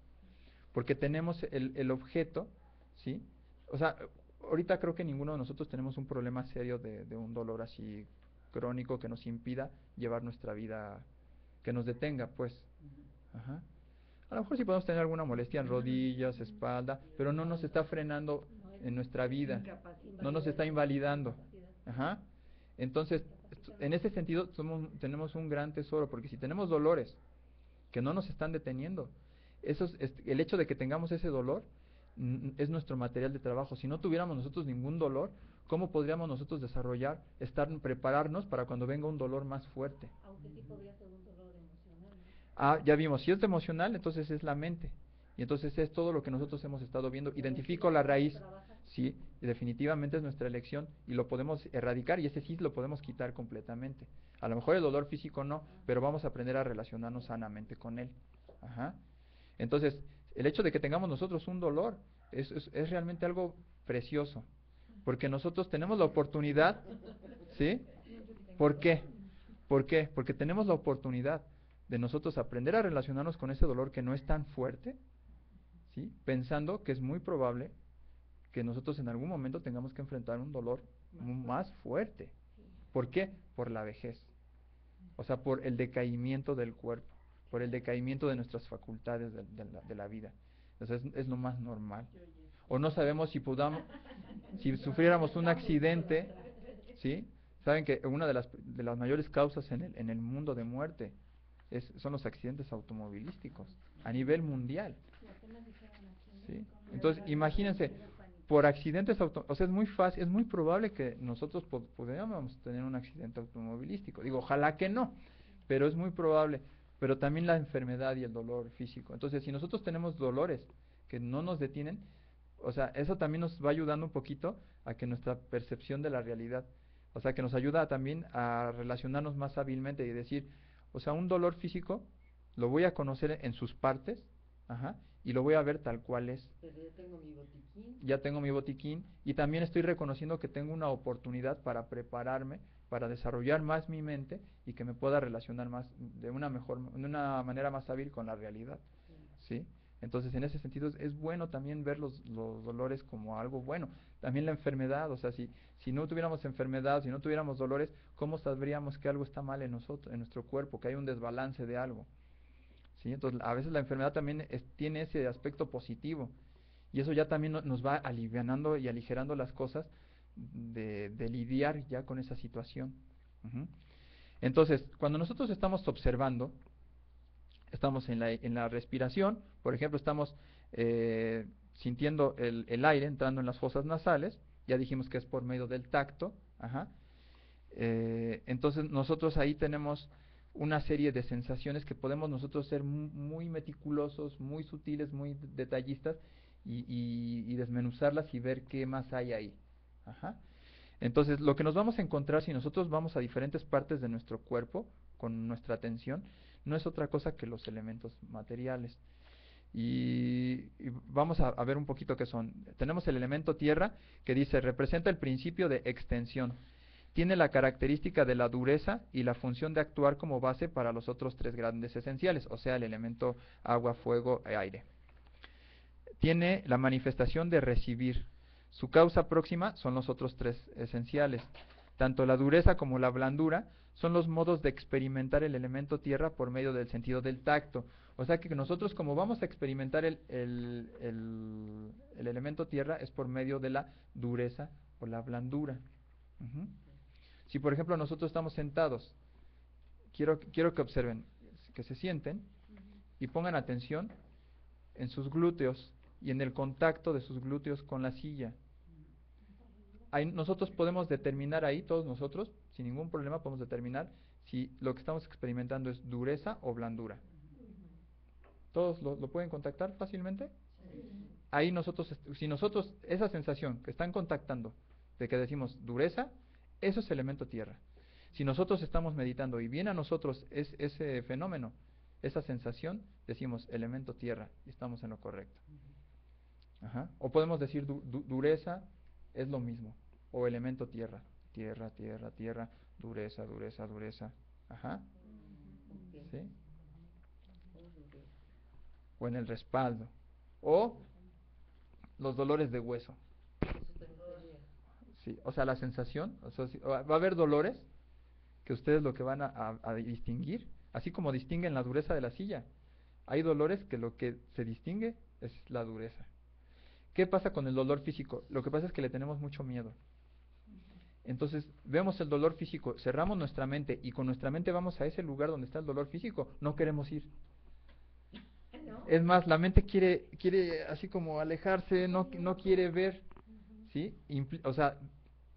porque tenemos el objeto, ¿sí? O sea, ahorita creo que ninguno de nosotros tenemos un problema serio de un dolor así crónico que nos impida llevar nuestra vida, que nos detenga, pues. A lo mejor sí podemos tener alguna molestia en rodillas, espalda, pero no nos está frenando en nuestra vida, no nos está invalidando. Entonces, en ese sentido tenemos un gran tesoro, porque si tenemos dolores que no nos están deteniendo, el hecho de que tengamos ese dolor es nuestro material de trabajo. Si no tuviéramos nosotros ningún dolor, ¿cómo podríamos nosotros prepararnos para cuando venga un dolor más fuerte? Aunque sí podría ser un dolor emocional, ¿no? Ya vimos, si es emocional, entonces es la mente. Y entonces es todo lo que nosotros hemos estado viendo. Identifico la raíz. Sí, definitivamente es nuestra elección y lo podemos erradicar, y ese sí lo podemos quitar completamente. A lo mejor el dolor físico no, pero vamos a aprender a relacionarnos sanamente con él. Entonces, el hecho de que tengamos nosotros un dolor es realmente algo precioso, porque nosotros tenemos la oportunidad, ¿sí? ¿Por qué? Porque tenemos la oportunidad de nosotros aprender a relacionarnos con ese dolor que no es tan fuerte, ¿sí? Pensando que es muy probable que nosotros en algún momento tengamos que enfrentar un dolor más fuerte. ¿Por qué? Por la vejez. O sea, por el decaimiento del cuerpo, por el decaimiento de nuestras facultades de la vida. Entonces es lo más normal. O no sabemos si sufriéramos un accidente, ¿sí? Saben que una de las mayores causas en el mundo de muerte son los accidentes automovilísticos a nivel mundial. ¿Sí? Entonces, imagínense, por accidentes o sea, es muy fácil, es muy probable que nosotros podamos tener un accidente automovilístico. Digo, ojalá que no, pero es muy probable. Pero también la enfermedad y el dolor físico. Entonces, si nosotros tenemos dolores que no nos detienen, o sea, eso también nos va ayudando un poquito a que nuestra percepción de la realidad, o sea, que nos ayuda también a relacionarnos más hábilmente y decir, o sea, un dolor físico lo voy a conocer en sus partes, y lo voy a ver tal cual es. Pero ya tengo mi botiquín. Ya tengo mi botiquín, y también estoy reconociendo que tengo una oportunidad para prepararme, para desarrollar más mi mente y que me pueda relacionar más de una manera más hábil con la realidad. ¿Sí? Entonces, en ese sentido es bueno también ver los dolores como algo bueno. También la enfermedad, o sea, si no tuviéramos enfermedad, si no tuviéramos dolores, ¿cómo sabríamos que algo está mal en nosotros, en nuestro cuerpo, que hay un desbalance de algo? ¿sí? Entonces, a veces la enfermedad también tiene ese aspecto positivo, y eso ya también nos va alivianando y aligerando las cosas de lidiar ya con esa situación. Entonces, cuando nosotros estamos observando, estamos en la respiración, por ejemplo, estamos sintiendo el aire entrando en las fosas nasales, ya dijimos que es por medio del tacto, entonces nosotros ahí tenemos una serie de sensaciones que podemos nosotros ser muy meticulosos, muy sutiles, muy detallistas, y desmenuzarlas y ver qué más hay ahí. Entonces, lo que nos vamos a encontrar si nosotros vamos a diferentes partes de nuestro cuerpo con nuestra atención, no es otra cosa que los elementos materiales. Y vamos a ver un poquito qué son. Tenemos el elemento tierra, que dice, representa el principio de extensión. Tiene la característica de la dureza y la función de actuar como base para los otros tres grandes esenciales, o sea, el elemento agua, fuego e aire. Tiene la manifestación de recibir. Su causa próxima son los otros tres esenciales. Tanto la dureza como la blandura son los modos de experimentar el elemento tierra por medio del sentido del tacto. O sea que nosotros, como vamos a experimentar el elemento tierra, es por medio de la dureza o la blandura. Si por ejemplo nosotros estamos sentados, quiero que observen, que se sienten y pongan atención en sus glúteos y en el contacto de sus glúteos con la silla. Ahí nosotros podemos determinar ahí, todos nosotros, sin ningún problema podemos determinar si lo que estamos experimentando es dureza o blandura. ¿Todos lo pueden contactar fácilmente? Ahí nosotros, si nosotros, esa sensación que están contactando, de que decimos dureza, eso es elemento tierra. Si nosotros estamos meditando y viene a nosotros ese fenómeno, esa sensación, decimos elemento tierra y estamos en lo correcto. O podemos decir dureza es lo mismo, o elemento tierra, tierra, tierra, tierra, dureza, dureza, dureza. ¿Sí? O en el respaldo, o los dolores de hueso. Sí, o sea, la sensación, o sea, va a haber dolores que ustedes lo que van a distinguir, así como distinguen la dureza de la silla, hay dolores que lo que se distingue es la dureza. ¿Qué pasa con el dolor físico? Lo que pasa es que le tenemos mucho miedo. Entonces, vemos el dolor físico, cerramos nuestra mente y con nuestra mente vamos a ese lugar donde está el dolor físico, no queremos ir. ¿No? Es más, la mente quiere así como alejarse, no quiere ver, ¿sí? O sea,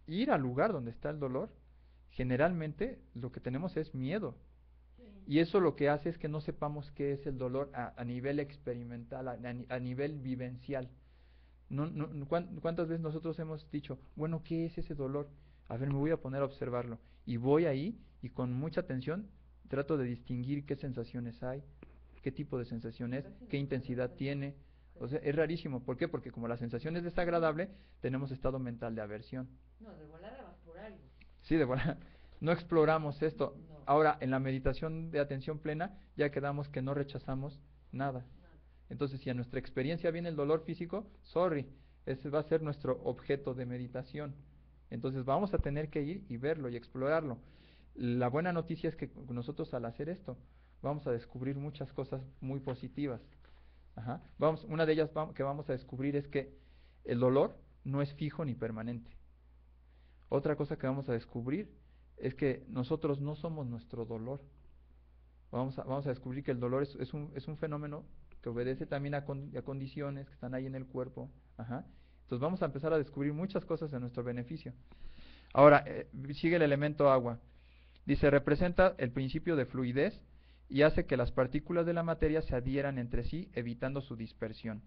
ir al lugar donde está el dolor, generalmente lo que tenemos es miedo. Y eso lo que hace es que no sepamos qué es el dolor a nivel experimental, a nivel vivencial. ¿Cuántas veces nosotros hemos dicho, bueno, ¿qué es ese dolor? A ver, me voy a poner a observarlo. Y voy ahí y con mucha atención trato de distinguir qué sensaciones hay, qué tipo de sensación es, qué intensidad tiene. O sea, es rarísimo. ¿Por qué? Porque como la sensación es desagradable, tenemos estado mental de aversión. No, de volada vas por algo. Sí, de volada. No exploramos esto. No. Ahora, en la meditación de atención plena, ya quedamos que no rechazamos nada. Entonces, si a nuestra experiencia viene el dolor físico, sorry, ese va a ser nuestro objeto de meditación. Entonces, vamos a tener que ir y verlo y explorarlo. La buena noticia es que nosotros al hacer esto, vamos a descubrir muchas cosas muy positivas. Una de ellas que vamos a descubrir es que el dolor no es fijo ni permanente. Otra cosa que vamos a descubrir es que nosotros no somos nuestro dolor. Vamos a descubrir que el dolor es un fenómeno que obedece también a condiciones que están ahí en el cuerpo. Entonces vamos a empezar a descubrir muchas cosas en nuestro beneficio. Ahora, sigue el elemento agua. Dice, representa el principio de fluidez y hace que las partículas de la materia se adhieran entre sí, evitando su dispersión.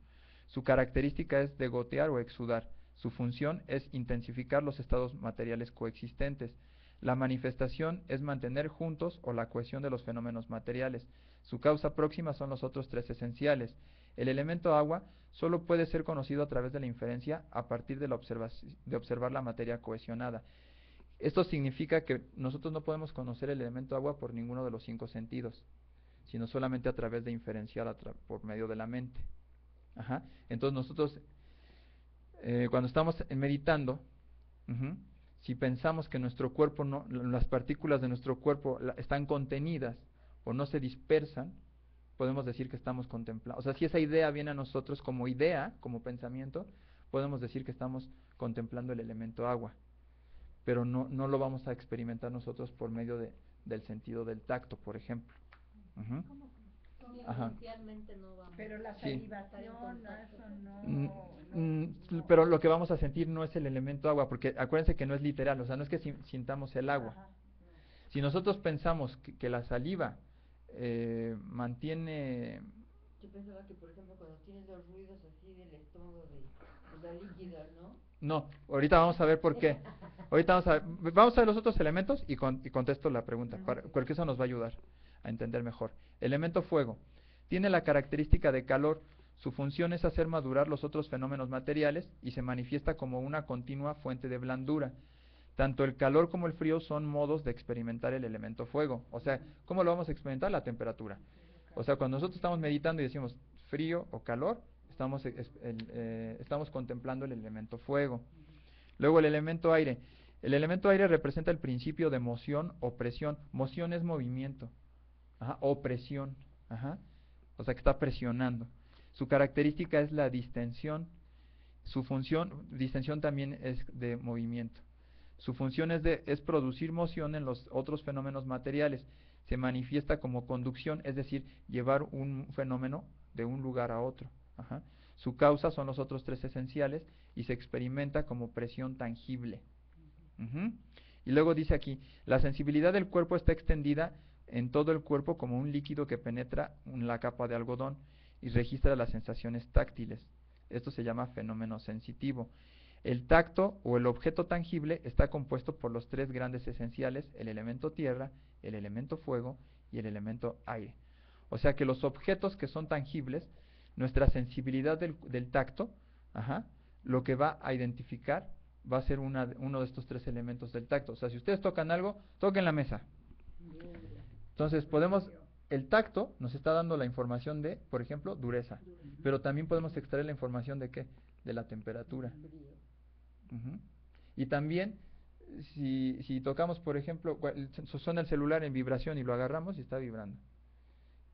Su característica es de gotear o exudar. Su función es intensificar los estados materiales coexistentes. La manifestación es mantener juntos o la cohesión de los fenómenos materiales. Su causa próxima son los otros tres esenciales. El elemento agua solo puede ser conocido a través de la inferencia a partir de observar la materia cohesionada. Esto significa que nosotros no podemos conocer el elemento agua por ninguno de los 5 sentidos, sino solamente a través de inferenciar por medio de la mente. Entonces nosotros, cuando estamos meditando, si pensamos que nuestro cuerpo, las partículas de nuestro cuerpo están contenidas o no se dispersan, podemos decir que estamos contemplando. O sea, si esa idea viene a nosotros como idea, como pensamiento, podemos decir que estamos contemplando el elemento agua. Pero no lo vamos a experimentar nosotros por medio del sentido del tacto, por ejemplo. Ajá. No vamos. Pero la salivación, pero lo que vamos a sentir no es el elemento agua, porque acuérdense que no es literal, o sea, no es que sintamos el agua. Ajá. Si nosotros pensamos que la saliva mantiene... Yo pensaba que, por ejemplo, cuando tienes los ruidos así del estómago, de líquido, ¿no? No, ahorita vamos a ver por qué. Ahorita vamos a ver los otros elementos y contesto la pregunta, porque eso nos va a ayudar a entender mejor. Elemento fuego. Tiene la característica de calor. Su función es hacer madurar los otros fenómenos materiales y se manifiesta como una continua fuente de blandura. Tanto el calor como el frío son modos de experimentar el elemento fuego. O sea, ¿cómo lo vamos a experimentar? La temperatura. O sea, cuando nosotros estamos meditando y decimos frío o calor, estamos contemplando el elemento fuego. Luego el elemento aire. El elemento aire representa el principio de moción o presión. Moción es movimiento. O presión. O sea, que está presionando. Su característica es la distensión. Su función, distensión también es de movimiento. Su función es producir moción en los otros fenómenos materiales. Se manifiesta como conducción, es decir, llevar un fenómeno de un lugar a otro. Su causa son los otros tres esenciales y se experimenta como presión tangible. Y luego dice aquí, la sensibilidad del cuerpo está extendida en todo el cuerpo como un líquido que penetra en la capa de algodón y registra las sensaciones táctiles. Esto se llama fenómeno sensitivo. El tacto o el objeto tangible está compuesto por los tres grandes esenciales, el elemento tierra, el elemento fuego y el elemento aire. O sea que los objetos que son tangibles, nuestra sensibilidad del tacto, lo que va a identificar va a ser uno de estos tres elementos del tacto. O sea, si ustedes tocan algo, toquen la mesa. Entonces el tacto nos está dando la información de, por ejemplo, dureza. Pero también podemos extraer la información de ¿qué? De la temperatura. Y también, si tocamos, por ejemplo, suena el celular en vibración y lo agarramos y está vibrando.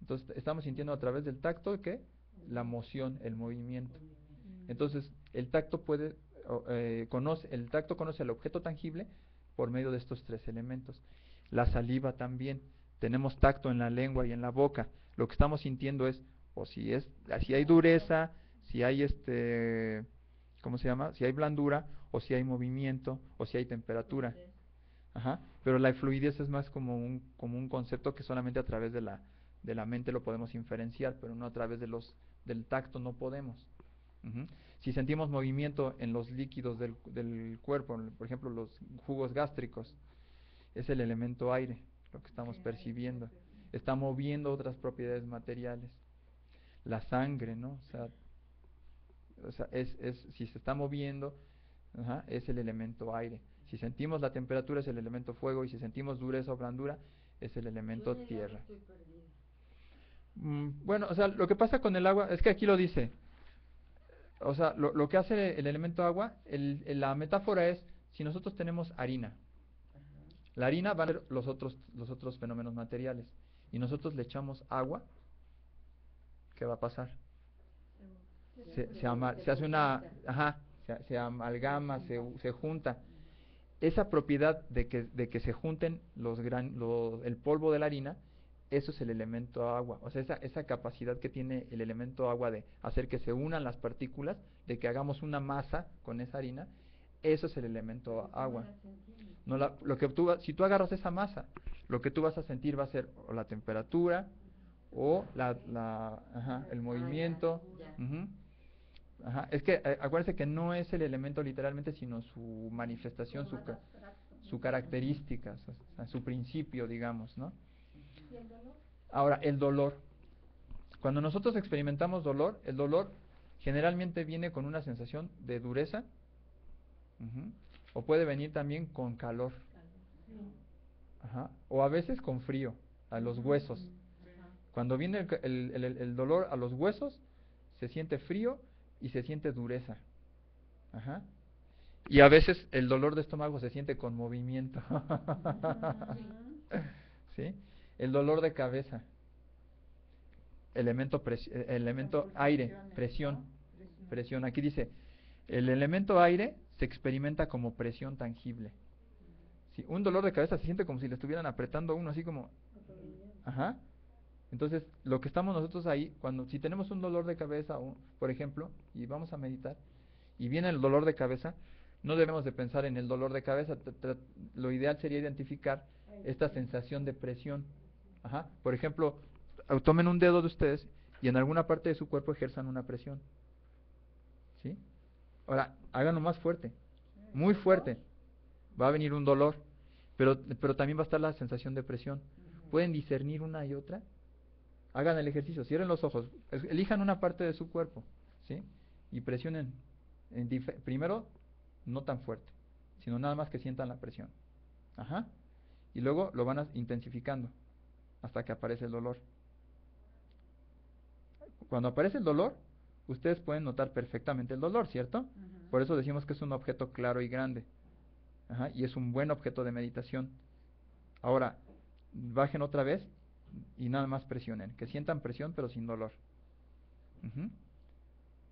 Entonces estamos sintiendo a través del tacto ¿qué? La moción, el movimiento. Entonces el tacto conoce el objeto tangible por medio de estos tres elementos. La saliva también. Tenemos tacto en la lengua y en la boca. Lo que estamos sintiendo es, si hay dureza, si hay ¿cómo se llama? Si hay blandura, o si hay movimiento, o si hay temperatura. Pero la fluidez es más como un concepto que solamente a través de la mente lo podemos inferenciar, pero no a través del tacto no podemos. Si sentimos movimiento en los líquidos del cuerpo, por ejemplo los jugos gástricos, es el elemento aire lo que estamos percibiendo. Está moviendo otras propiedades materiales. La sangre, ¿no? O sea, si se está moviendo, es el elemento aire. Si sentimos la temperatura es el elemento fuego, y si sentimos dureza o blandura es el elemento tierra. Bueno, o sea, lo que pasa con el agua es que aquí lo dice. O sea, lo que hace el elemento agua, la metáfora es, si nosotros tenemos harina, la harina va a ser los otros fenómenos materiales, y nosotros le echamos agua, ¿qué va a pasar? Se hace se amalgama, se junta. Esa propiedad de que se junten el polvo de la harina, eso es el elemento agua. O sea, esa capacidad que tiene el elemento agua de hacer que se unan las partículas, de que hagamos una masa con esa harina, eso es el elemento agua. Si tú agarras esa masa, lo que tú vas a sentir va a ser o la temperatura o el movimiento. Es que acuérdense que no es el elemento literalmente, sino su manifestación, su característica, su principio, digamos, ¿no? ¿Y el dolor? Ahora, el dolor. Cuando nosotros experimentamos dolor, el dolor generalmente viene con una sensación de dureza, o puede venir también con calor, o a veces con frío, a los huesos. Cuando viene el dolor a los huesos, se siente frío y se siente dureza. Y a veces el dolor de estómago se siente con movimiento. ¿Sí? El dolor de cabeza. elemento aire, presión. Presión. Aquí dice, el elemento aire se experimenta como presión tangible. Si un dolor de cabeza se siente como si le estuvieran apretando a uno, así como... Ajá. Entonces, lo que estamos nosotros ahí, si tenemos un dolor de cabeza, por ejemplo, y vamos a meditar, y viene el dolor de cabeza, no debemos de pensar en el dolor de cabeza. Lo ideal sería identificar esta sensación de presión. Ajá. Por ejemplo, tomen un dedo de ustedes y en alguna parte de su cuerpo ejerzan una presión. ¿Sí? Ahora, háganlo más fuerte, muy fuerte. Va a venir un dolor, pero también va a estar la sensación de presión. ¿Pueden discernir una y otra? Hagan el ejercicio, cierren los ojos, elijan una parte de su cuerpo, ¿sí? Y presionen. Primero, no tan fuerte, sino nada más que sientan la presión. Ajá. Y luego lo van intensificando hasta que aparece el dolor. Cuando aparece el dolor, ustedes pueden notar perfectamente el dolor, ¿cierto? Por eso decimos que es un objeto claro y grande. Ajá, y es un buen objeto de meditación. Ahora, bajen otra vez y nada más presionen. Que sientan presión pero sin dolor.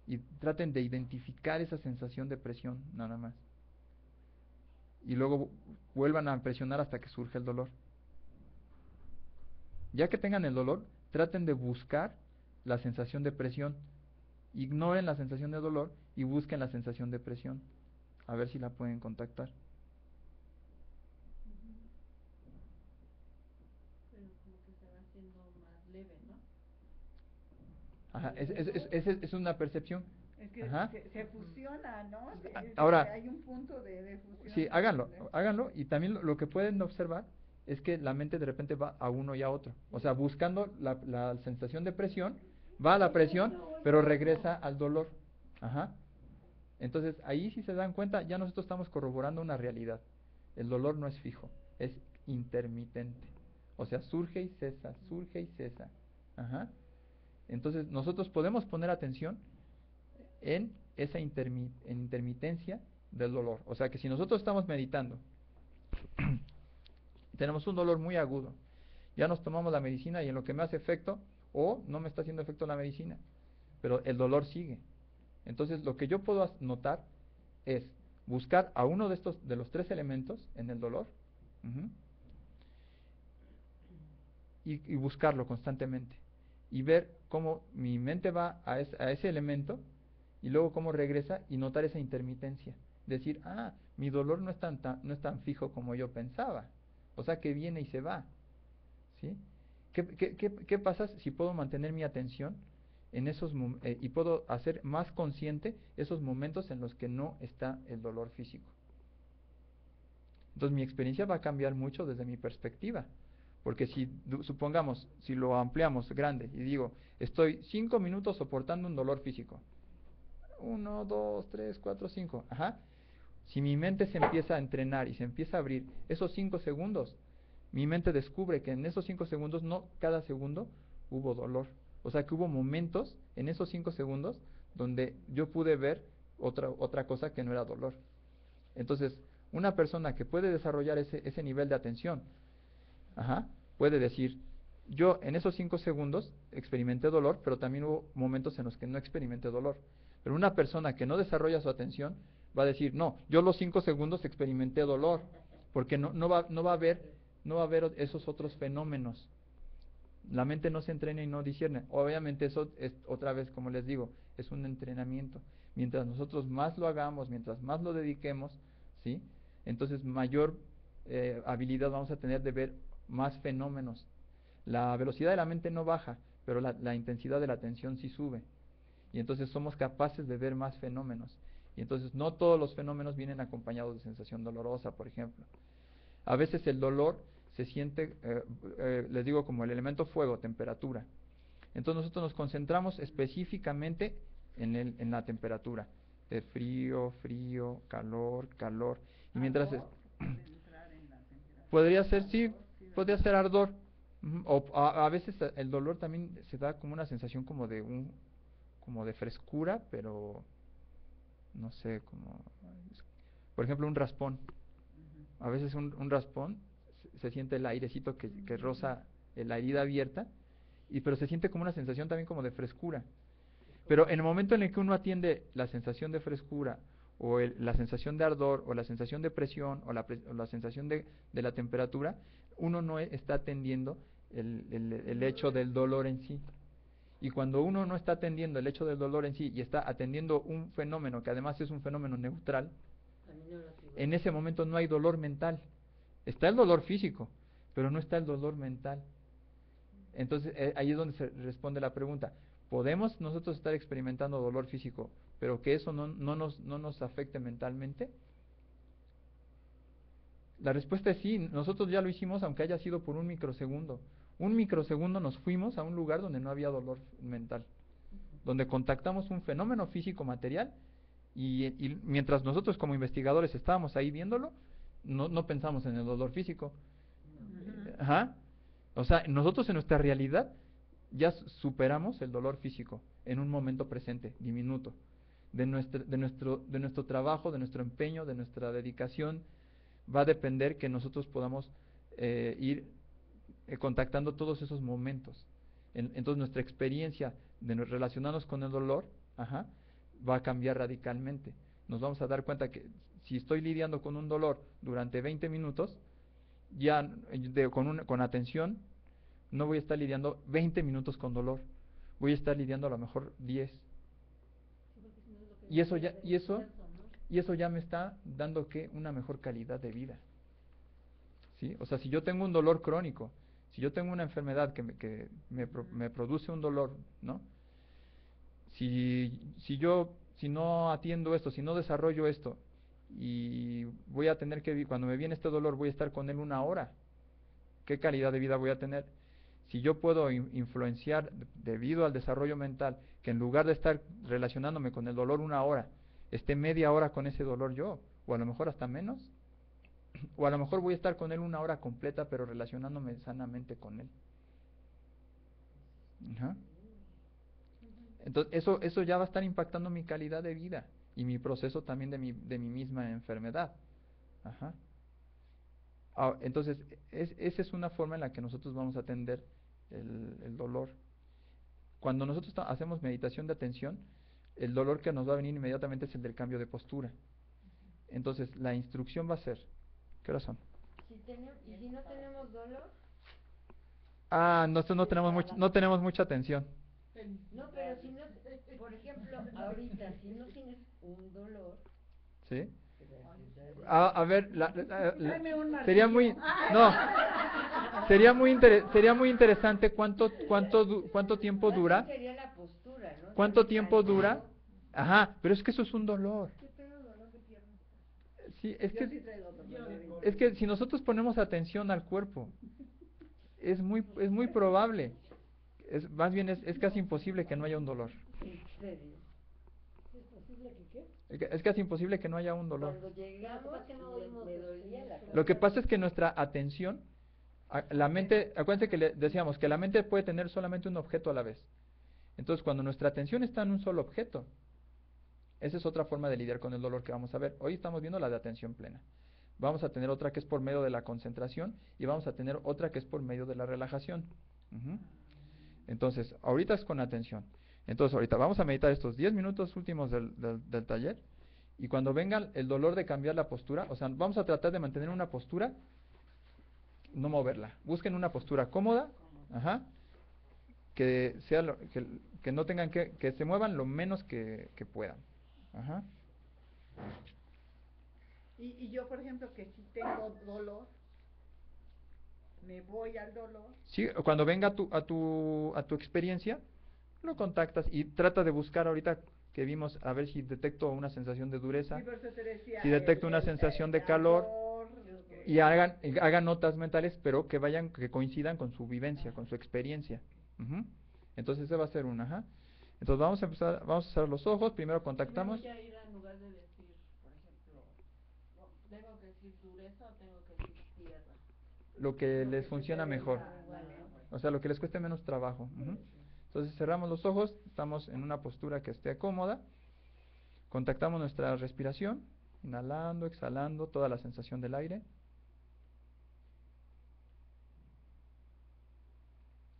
Y traten de identificar esa sensación de presión, nada más. Y luego vuelvan a presionar hasta que surja el dolor. Ya que tengan el dolor, traten de buscar la sensación de presión. Ignoren la sensación de dolor y busquen la sensación de presión. A ver si la pueden contactar. Pero como que se va haciendo más leve, ¿no? Ajá, es una percepción. Es que Ajá. se fusiona, ¿no? Ahora, hay un punto de fusión. Sí, háganlo. Y también lo que pueden observar es que la mente de repente va a uno y a otro. O sea, buscando la sensación de presión, va a la presión, pero regresa al dolor. Ajá. Entonces, ahí si se dan cuenta, ya nosotros estamos corroborando una realidad. El dolor no es fijo, es intermitente. O sea, surge y cesa, surge y cesa. Ajá. Entonces, nosotros podemos poner atención en esa intermitencia del dolor. O sea, que si nosotros estamos meditando, tenemos un dolor muy agudo, ya nos tomamos la medicina y en lo que me hace efecto, o no me está haciendo efecto la medicina, pero el dolor sigue. Entonces, lo que yo puedo notar es buscar a uno de los tres elementos en el dolor, y buscarlo constantemente y ver cómo mi mente va a ese elemento y luego cómo regresa y notar esa intermitencia. Decir, mi dolor no es tan fijo como yo pensaba. O sea, que viene y se va. ¿Sí? ¿Qué pasa si puedo mantener mi atención en esos y puedo hacer más consciente esos momentos en los que no está el dolor físico? Entonces mi experiencia va a cambiar mucho desde mi perspectiva. Porque supongamos, si lo ampliamos grande y digo, estoy 5 minutos soportando un dolor físico. 1, 2, 3, 4, 5. Ajá. Si mi mente se empieza a entrenar y se empieza a abrir esos 5 segundos, mi mente descubre que en esos 5 segundos, no cada segundo, hubo dolor. O sea que hubo momentos en esos 5 segundos donde yo pude ver otra cosa que no era dolor. Entonces, una persona que puede desarrollar ese nivel de atención, puede decir, yo en esos 5 segundos experimenté dolor, pero también hubo momentos en los que no experimenté dolor. Pero una persona que no desarrolla su atención va a decir, no, yo los 5 segundos experimenté dolor, porque no va a haber esos otros fenómenos. La mente no se entrena y no discierne. Obviamente eso es, otra vez, como les digo, es un entrenamiento. Mientras nosotros más lo hagamos, mientras más lo dediquemos, ¿sí? Entonces mayor habilidad vamos a tener de ver más fenómenos. La velocidad de la mente no baja, pero la intensidad de la atención sí sube. Y entonces somos capaces de ver más fenómenos. Y entonces no todos los fenómenos vienen acompañados de sensación dolorosa, por ejemplo. A veces el dolor se siente, les digo, como el elemento fuego, temperatura. Entonces nosotros nos concentramos específicamente en la temperatura. De frío, calor. Y mientras podría ser, sí, podría ser ardor. O a veces el dolor también se da como una sensación como de frescura, pero no sé, por ejemplo un raspón. A veces un raspón se siente el airecito que roza la herida abierta pero se siente como una sensación también como de frescura. Pero en el momento en el que uno atiende la sensación de frescura, o la sensación de ardor, o la sensación de presión, o la sensación de la temperatura, uno no está atendiendo el hecho del dolor en sí. Y cuando uno no está atendiendo el hecho del dolor en sí y está atendiendo un fenómeno que además es un fenómeno neutral, en ese momento no hay dolor mental. Está el dolor físico, pero no está el dolor mental. Entonces ahí es donde se responde la pregunta: ¿podemos nosotros estar experimentando dolor físico, pero que eso no nos afecte mentalmente? La respuesta es sí. Nosotros ya lo hicimos, aunque haya sido por un microsegundo. Un microsegundo nos fuimos a un lugar donde no había dolor mental, donde contactamos un fenómeno físico material, y mientras nosotros como investigadores estábamos ahí viéndolo, no pensamos en el dolor físico. Ajá. O sea, nosotros en nuestra realidad ya superamos el dolor físico en un momento presente, diminuto. De nuestro trabajo, de nuestro empeño, de nuestra dedicación, va a depender que nosotros podamos ir contactando todos esos momentos. Entonces nuestra experiencia de relacionarnos con el dolor, va a cambiar radicalmente. Nos vamos a dar cuenta que si estoy lidiando con un dolor durante 20 minutos, ya con atención, no voy a estar lidiando 20 minutos con dolor, voy a estar lidiando a lo mejor 10. Y eso ya me está dando una mejor calidad de vida. ¿Sí? O sea, si yo tengo un dolor crónico, si yo tengo una enfermedad que me produce un dolor, ¿no? Si no atiendo esto, si no desarrollo esto, y voy a tener que, cuando me viene este dolor, voy a estar con él 1 hora, ¿qué calidad de vida voy a tener? Si yo puedo influenciar, debido al desarrollo mental, que en lugar de estar relacionándome con el dolor 1 hora, esté media hora con ese dolor yo, o a lo mejor hasta menos, o a lo mejor voy a estar con él 1 hora completa, pero relacionándome sanamente con él. Entonces eso ya va a estar impactando mi calidad de vida y mi proceso también de mi misma enfermedad. Entonces esa es una forma en la que nosotros vamos a atender el dolor. Cuando nosotros hacemos meditación de atención, el dolor que nos va a venir inmediatamente es el del cambio de postura. Entonces la instrucción va a ser, ¿qué hora son? ¿Y si no tenemos dolor? Nosotros no tenemos mucha atención. No, pero si no, por ejemplo, ahorita, si no tienes un dolor. ¿Sí? A ver, sería muy interesante cuánto tiempo dura. Sería la postura, ¿no? ¿Cuánto tiempo dura? Pero es que eso es un dolor. Sí, es que si nosotros ponemos atención al cuerpo, es muy probable, más bien es casi imposible que no haya un dolor. ¿En serio? ¿Es posible que qué? Es casi imposible que no haya un dolor. Cuando llegamos, me dolía la cabeza. Lo que pasa es que nuestra atención, la mente, acuérdense que decíamos que la mente puede tener solamente un objeto a la vez. Entonces, cuando nuestra atención está en un solo objeto, esa es otra forma de lidiar con el dolor que vamos a ver. Hoy estamos viendo la de atención plena. Vamos a tener otra que es por medio de la concentración, y vamos a tener otra que es por medio de la relajación. Entonces, ahorita es con atención. Entonces, ahorita vamos a meditar estos 10 minutos últimos del taller, y cuando venga el dolor de cambiar la postura, o sea, vamos a tratar de mantener una postura, no moverla. Busquen una postura cómoda, que sea que no tengan que se muevan lo menos que puedan. Y yo, por ejemplo, que si tengo dolor, me voy al dolor. Sí, cuando venga a tu experiencia, lo contactas y trata de buscar ahorita que vimos, a ver si detecto una sensación de dureza, si detecto una sensación de calor, y hagan notas mentales, pero que coincidan con su vivencia, con su experiencia. Entonces ese va a ser una. Entonces vamos a cerrar los ojos, primero contactamos. Voy a ir en lugar de decir, por ejemplo, ¿tengo que decir dureza o tengo que decir tierra? Lo que les funciona mejor. O sea, lo que les cueste menos trabajo. Entonces cerramos los ojos, estamos en una postura que esté cómoda, contactamos nuestra respiración, inhalando, exhalando toda la sensación del aire.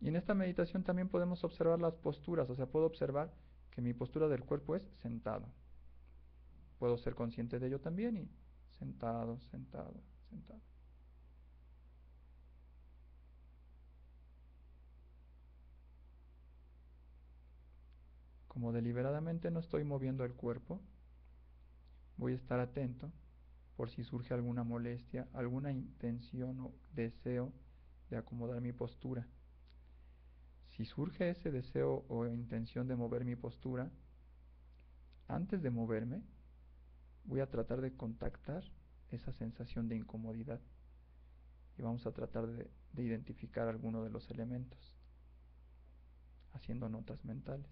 Y en esta meditación también podemos observar las posturas, o sea, puedo observar que mi postura del cuerpo es sentado. Puedo ser consciente de ello también y sentado, sentado, sentado. Como deliberadamente no estoy moviendo el cuerpo, voy a estar atento por si surge alguna molestia, alguna intención o deseo de acomodar mi postura. Si surge ese deseo o intención de mover mi postura, antes de moverme, voy a tratar de contactar esa sensación de incomodidad y vamos a tratar de identificar alguno de los elementos, haciendo notas mentales.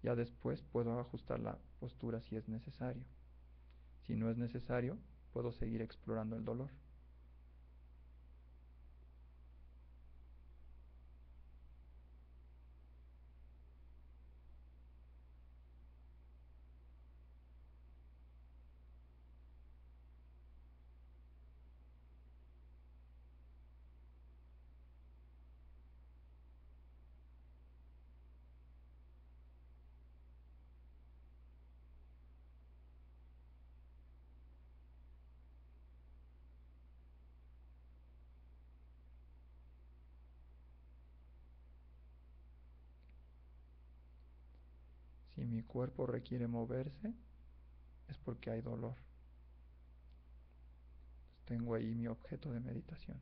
Ya después puedo ajustar la postura si es necesario. Si no es necesario, puedo seguir explorando el dolor. Si mi cuerpo requiere moverse, es porque hay dolor. Entonces tengo ahí mi objeto de meditación.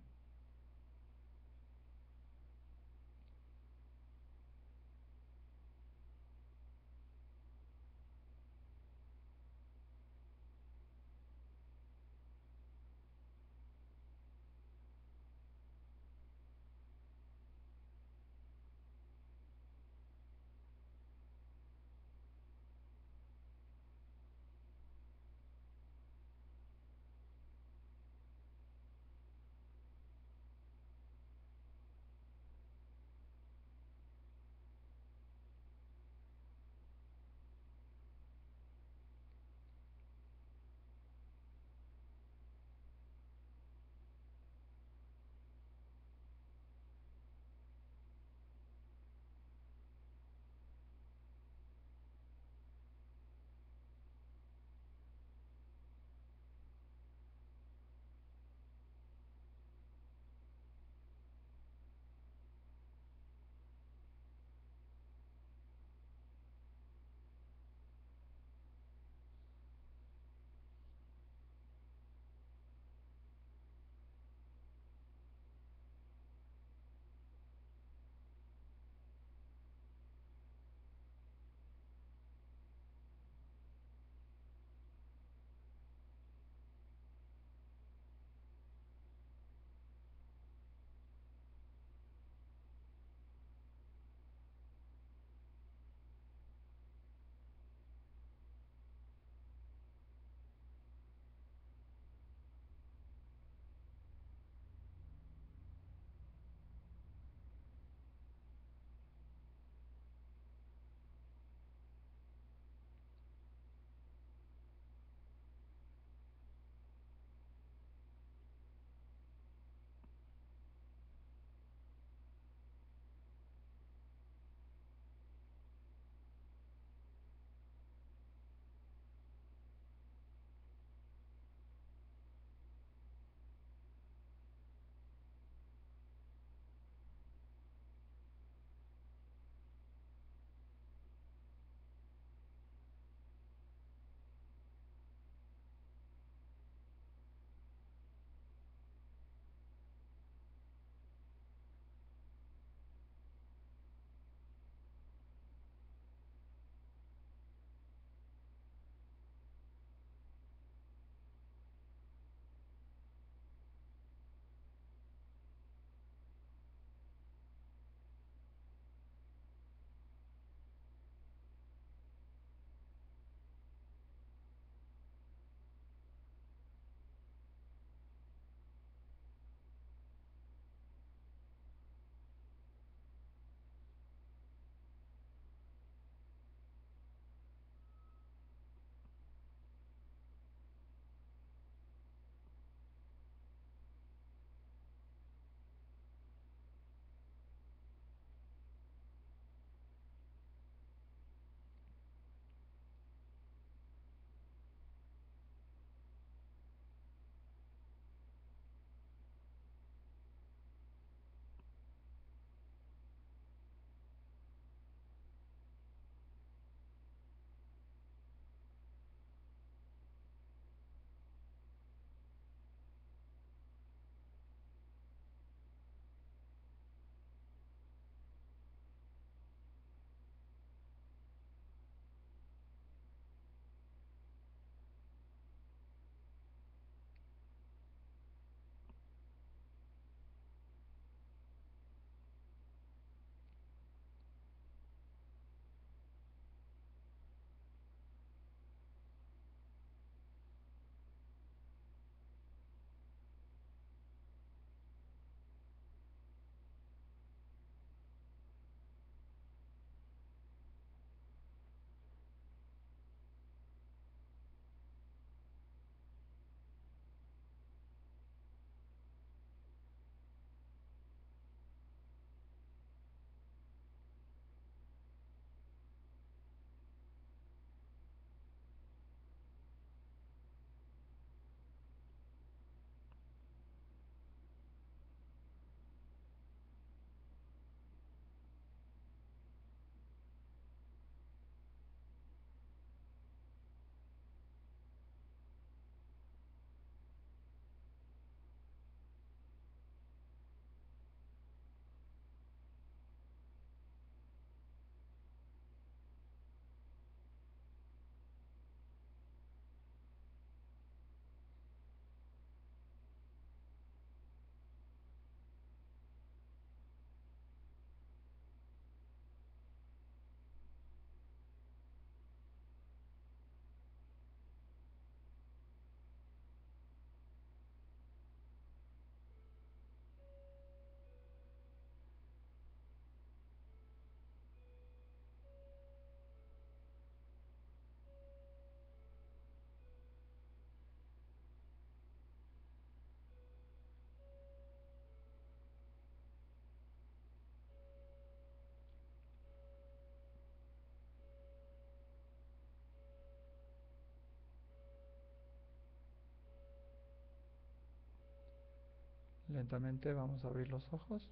Lentamente vamos a abrir los ojos.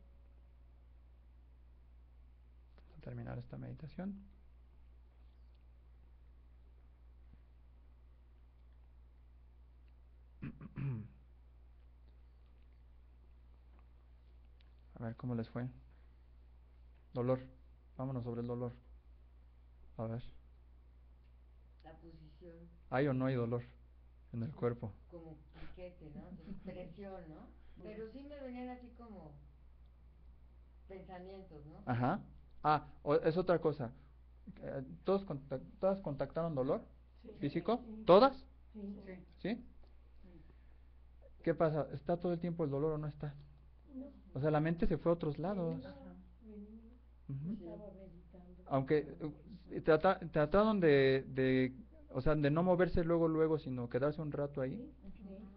Vamos a terminar esta meditación. A ver cómo les fue. Dolor. Vámonos sobre el dolor. A ver. La posición. ¿Hay o no hay dolor en el cuerpo? Como piquete, ¿no? Presión, ¿no? Pero sí me venían así como pensamientos, ¿no? Ajá. Es otra cosa. ¿Todas contactaron dolor físico? ¿Todas? ¿Sí? ¿Qué pasa? ¿Está todo el tiempo el dolor o no está? O sea, la mente se fue a otros lados. Aunque trataron o sea, de no moverse luego, sino quedarse un rato ahí.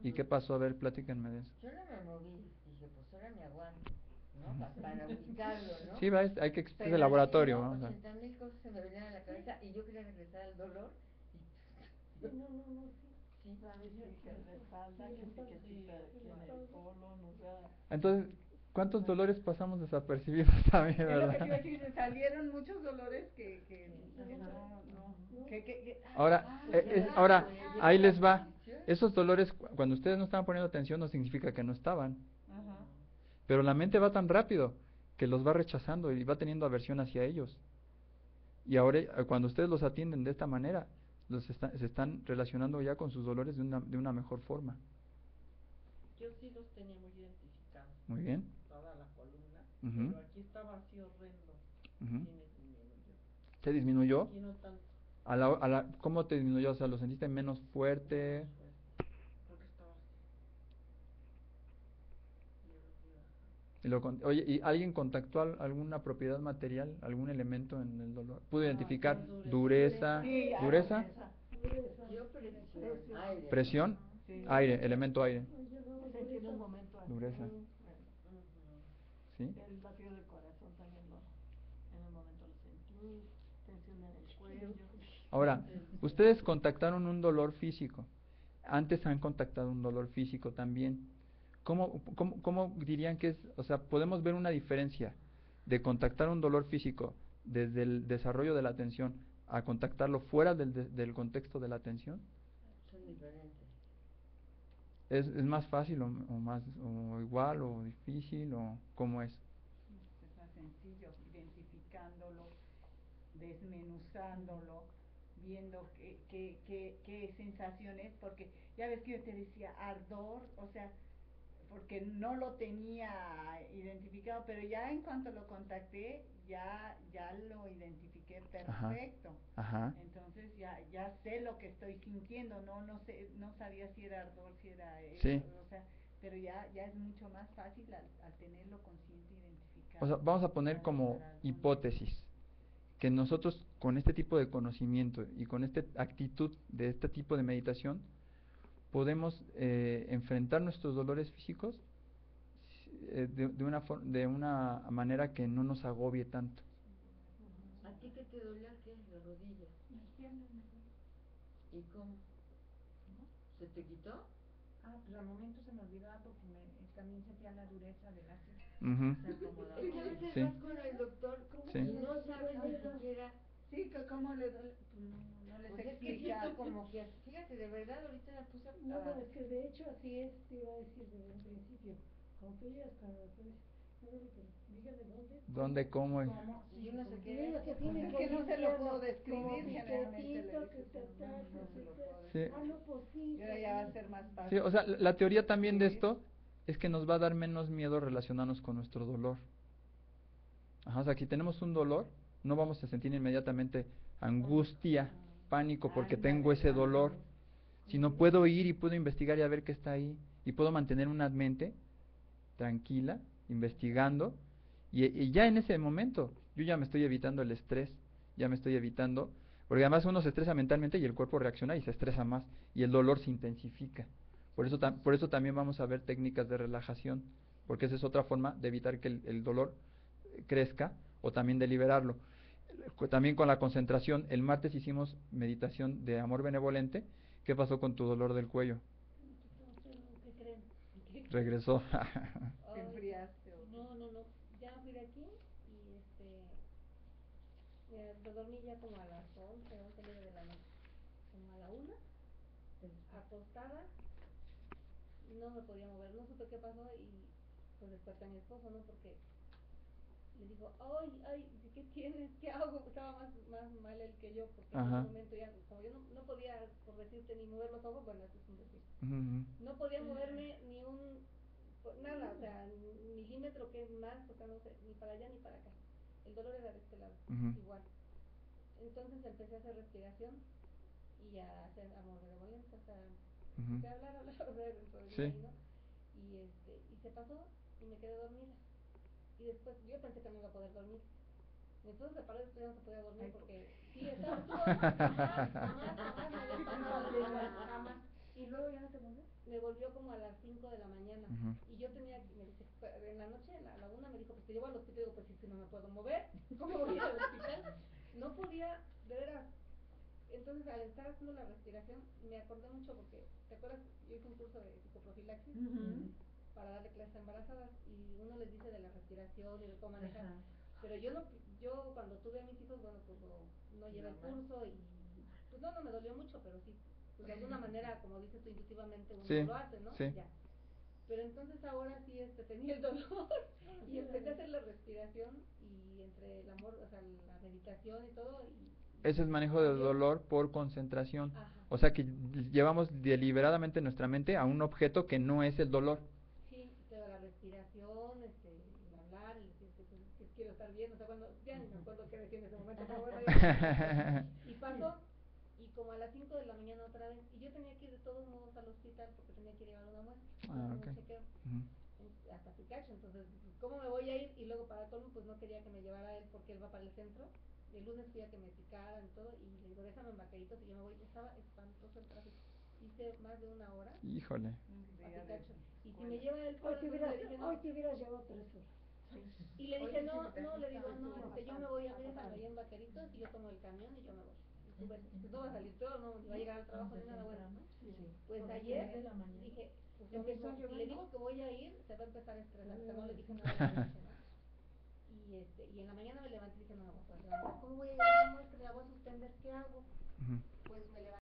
¿Y qué pasó? A ver, platíquenme de eso. Yo no me moví, dije, pues ahora me aguanto, ¿no? Para ubicarlo, ¿no? Sí, hay que es el laboratorio. ¿no? 80,000 cosas se me venían a la cabeza y yo quería regresar al dolor. No, sí. Entonces, ¿cuántos dolores pasamos desapercibidos también, verdad? Salieron muchos dolores que Ahora, ahí les va. Esos dolores, cuando ustedes no estaban poniendo atención, no significa que no estaban. Pero la mente va tan rápido que los va rechazando y va teniendo aversión hacia ellos. Y ahora, cuando ustedes los atienden de esta manera, se están relacionando ya con sus dolores de una mejor forma. Yo sí los tenía muy identificados. Muy bien. Toda la columna, pero aquí estaba así horrendo. Sí me disminuyó. ¿Te disminuyó? Aquí no tanto. ¿Cómo te disminuyó? O sea, ¿lo sentiste menos fuerte? Creo que estaba así. Oye, ¿y alguien contactó alguna propiedad material, algún elemento en el dolor? ¿Pudo identificar dureza? ¿Dureza? Yo presión. Aire. ¿Presión? Sí. Aire, elemento aire. Sentí en un momento así. Dureza. ¿Sí? El latido del corazón también en un momento lo sentí, tensión en el cuello. Ahora, ustedes contactaron un dolor físico. Antes han contactado un dolor físico también. ¿Cómo dirían que es? O sea, ¿podemos ver una diferencia de contactar un dolor físico desde el desarrollo de la atención a contactarlo fuera del contexto de la atención? Son diferentes. ¿Es más fácil o igual o difícil o cómo es? Es más sencillo, identificándolo, desmenuzándolo, viendo qué sensaciones, porque ya ves que yo te decía ardor, o sea, porque no lo tenía identificado, pero ya en cuanto lo contacté, ya lo identifiqué perfecto. Ajá. Entonces ya sé lo que estoy sintiendo, no sabía si era ardor, si era eso, sí. O sea, pero ya es mucho más fácil al tenerlo consciente identificado. O sea, vamos a poner como hipótesis que nosotros con este tipo de conocimiento y con esta actitud de este tipo de meditación podemos enfrentar nuestros dolores físicos de una manera que no nos agobie tanto. ¿A ti qué te dolía? ¿Qué? ¿La rodilla? Las piernas. ¿Y cómo? ¿Se te quitó? Pues al momento se me olvidaba porque también sentía la dureza de la silla. Es que a veces vas con el doctor y no sabes ni siquiera. Sí, que cómo le duele, no les Pues explica. es que siento como que, fíjate, de verdad, ahorita la puse a... No, es que de hecho así es, te iba a decir desde un principio. Como que llegas con el doctor, dígame dónde. ¿Dónde, cómo? Sí, no sé qué. Es que no se lo puedo describir, generalmente Sí. Y ahora ya va a ser más fácil. Sí, o sea, la teoría también de esto es que nos va a dar menos miedo relacionarnos con nuestro dolor. Ajá, o sea, si tenemos un dolor, no vamos a sentir inmediatamente angustia, pánico porque tengo ese dolor, sino puedo ir y puedo investigar y a ver qué está ahí, y puedo mantener una mente tranquila, investigando, y ya en ese momento yo ya me estoy evitando el estrés, ya me estoy evitando, porque además uno se estresa mentalmente y el cuerpo reacciona y se estresa más, y el dolor se intensifica. Por eso también vamos a ver técnicas de relajación, porque esa es otra forma de evitar que el dolor crezca o también de liberarlo. También con la concentración, el martes hicimos meditación de amor benevolente. ¿Qué pasó con tu dolor del cuello? Regresó. ¿Te enfriaste? No, ya fui de aquí y me dormí ya como a las 11:30 de la noche, como a la 1, acostada, no me podía mover, no supe qué pasó y pues desperté a mi esposo, ¿no? Porque le dijo, ay, ¿qué tienes? ¿Qué hago? Estaba más mal él que yo, porque en ese momento ya, como yo no podía, por decirte, ni mover los ojos, bueno, eso es un decir. No podía moverme ni nada, o sea, milímetro que más, o sea, no sé, ni para allá ni para acá. El dolor era de este lado, igual. Entonces empecé a hacer respiración y a hacer amor benevolente, o sea, empecé a hablar, o sea, dentro de mí, ahí, ¿no? Y se pasó y me quedé dormida. Y después yo pensé que no iba a poder dormir. Entonces se paró y ya no se podía dormir porque sí, estaba jamás me había pasado jamás. ¿Y luego ya no te volvió? Me volvió como a las 5 de la mañana. Y yo tenía, me dice, en la noche, a la 1 me dijo, pues te llevo al hospital. Digo, pues si no me puedo mover, ¿cómo voy al hospital? No podía, de veras. Entonces al estar haciendo la respiración, me acordé mucho porque, ¿te acuerdas? Yo hice un curso de psicoprofilaxis para darle clases a embarazadas y uno les dice de la respiración y de cómo manejar. Pero yo cuando tuve a mis hijos, bueno, pues no llevé el curso y pues no me dolió mucho, pero sí, pues de alguna manera, como dices tú, intuitivamente uno lo hace, ¿no? Sí. Ya. Pero entonces ahora sí tenía el dolor y empecé a hacer la respiración y entre el amor, o sea, la meditación y todo. Ese es manejo del dolor por concentración. O sea que llevamos deliberadamente nuestra mente a un objeto que no es el dolor. Sí, pero la respiración, el hablar, el decir que quiero estar bien, o sea, ya ni me acuerdo qué decía en ese momento, pero bueno, ya. Y pasó, y como a las 5 de la mañana otra vez, y yo tenía que ir de todos modos al hospital porque tenía que llevar una muestra, un chequeo, hasta Picacho, entonces, ¿cómo me voy a ir? Y luego para colmo, pues no quería que me llevara él porque él va para el centro. El lunes fui a que me picaran todo y le digo, déjame en Vaqueritos y yo me voy. Estaba espantoso el tráfico. Hice más de 1 hora. Híjole. A Picacho. Y si me lleva él, hoy te hubieras llevado 3 horas. Y le dije, no, le digo, no, yo me voy, a mí déjame ahí en Vaqueritos y yo tomo el camión y yo me voy. Y tú ves, pues no va a salir todo, no va a llegar al trabajo ni nada, bueno. Pues ayer dije, pues empezó, y le digo que voy a ir, se va a empezar a estresar, o sea, no le dije nada de la noche, ¿no? Y en la mañana me levanté y dije, no, pues ¿cómo voy a ir a la muestra? La voy a suspender, ¿qué hago? Pues me levanté.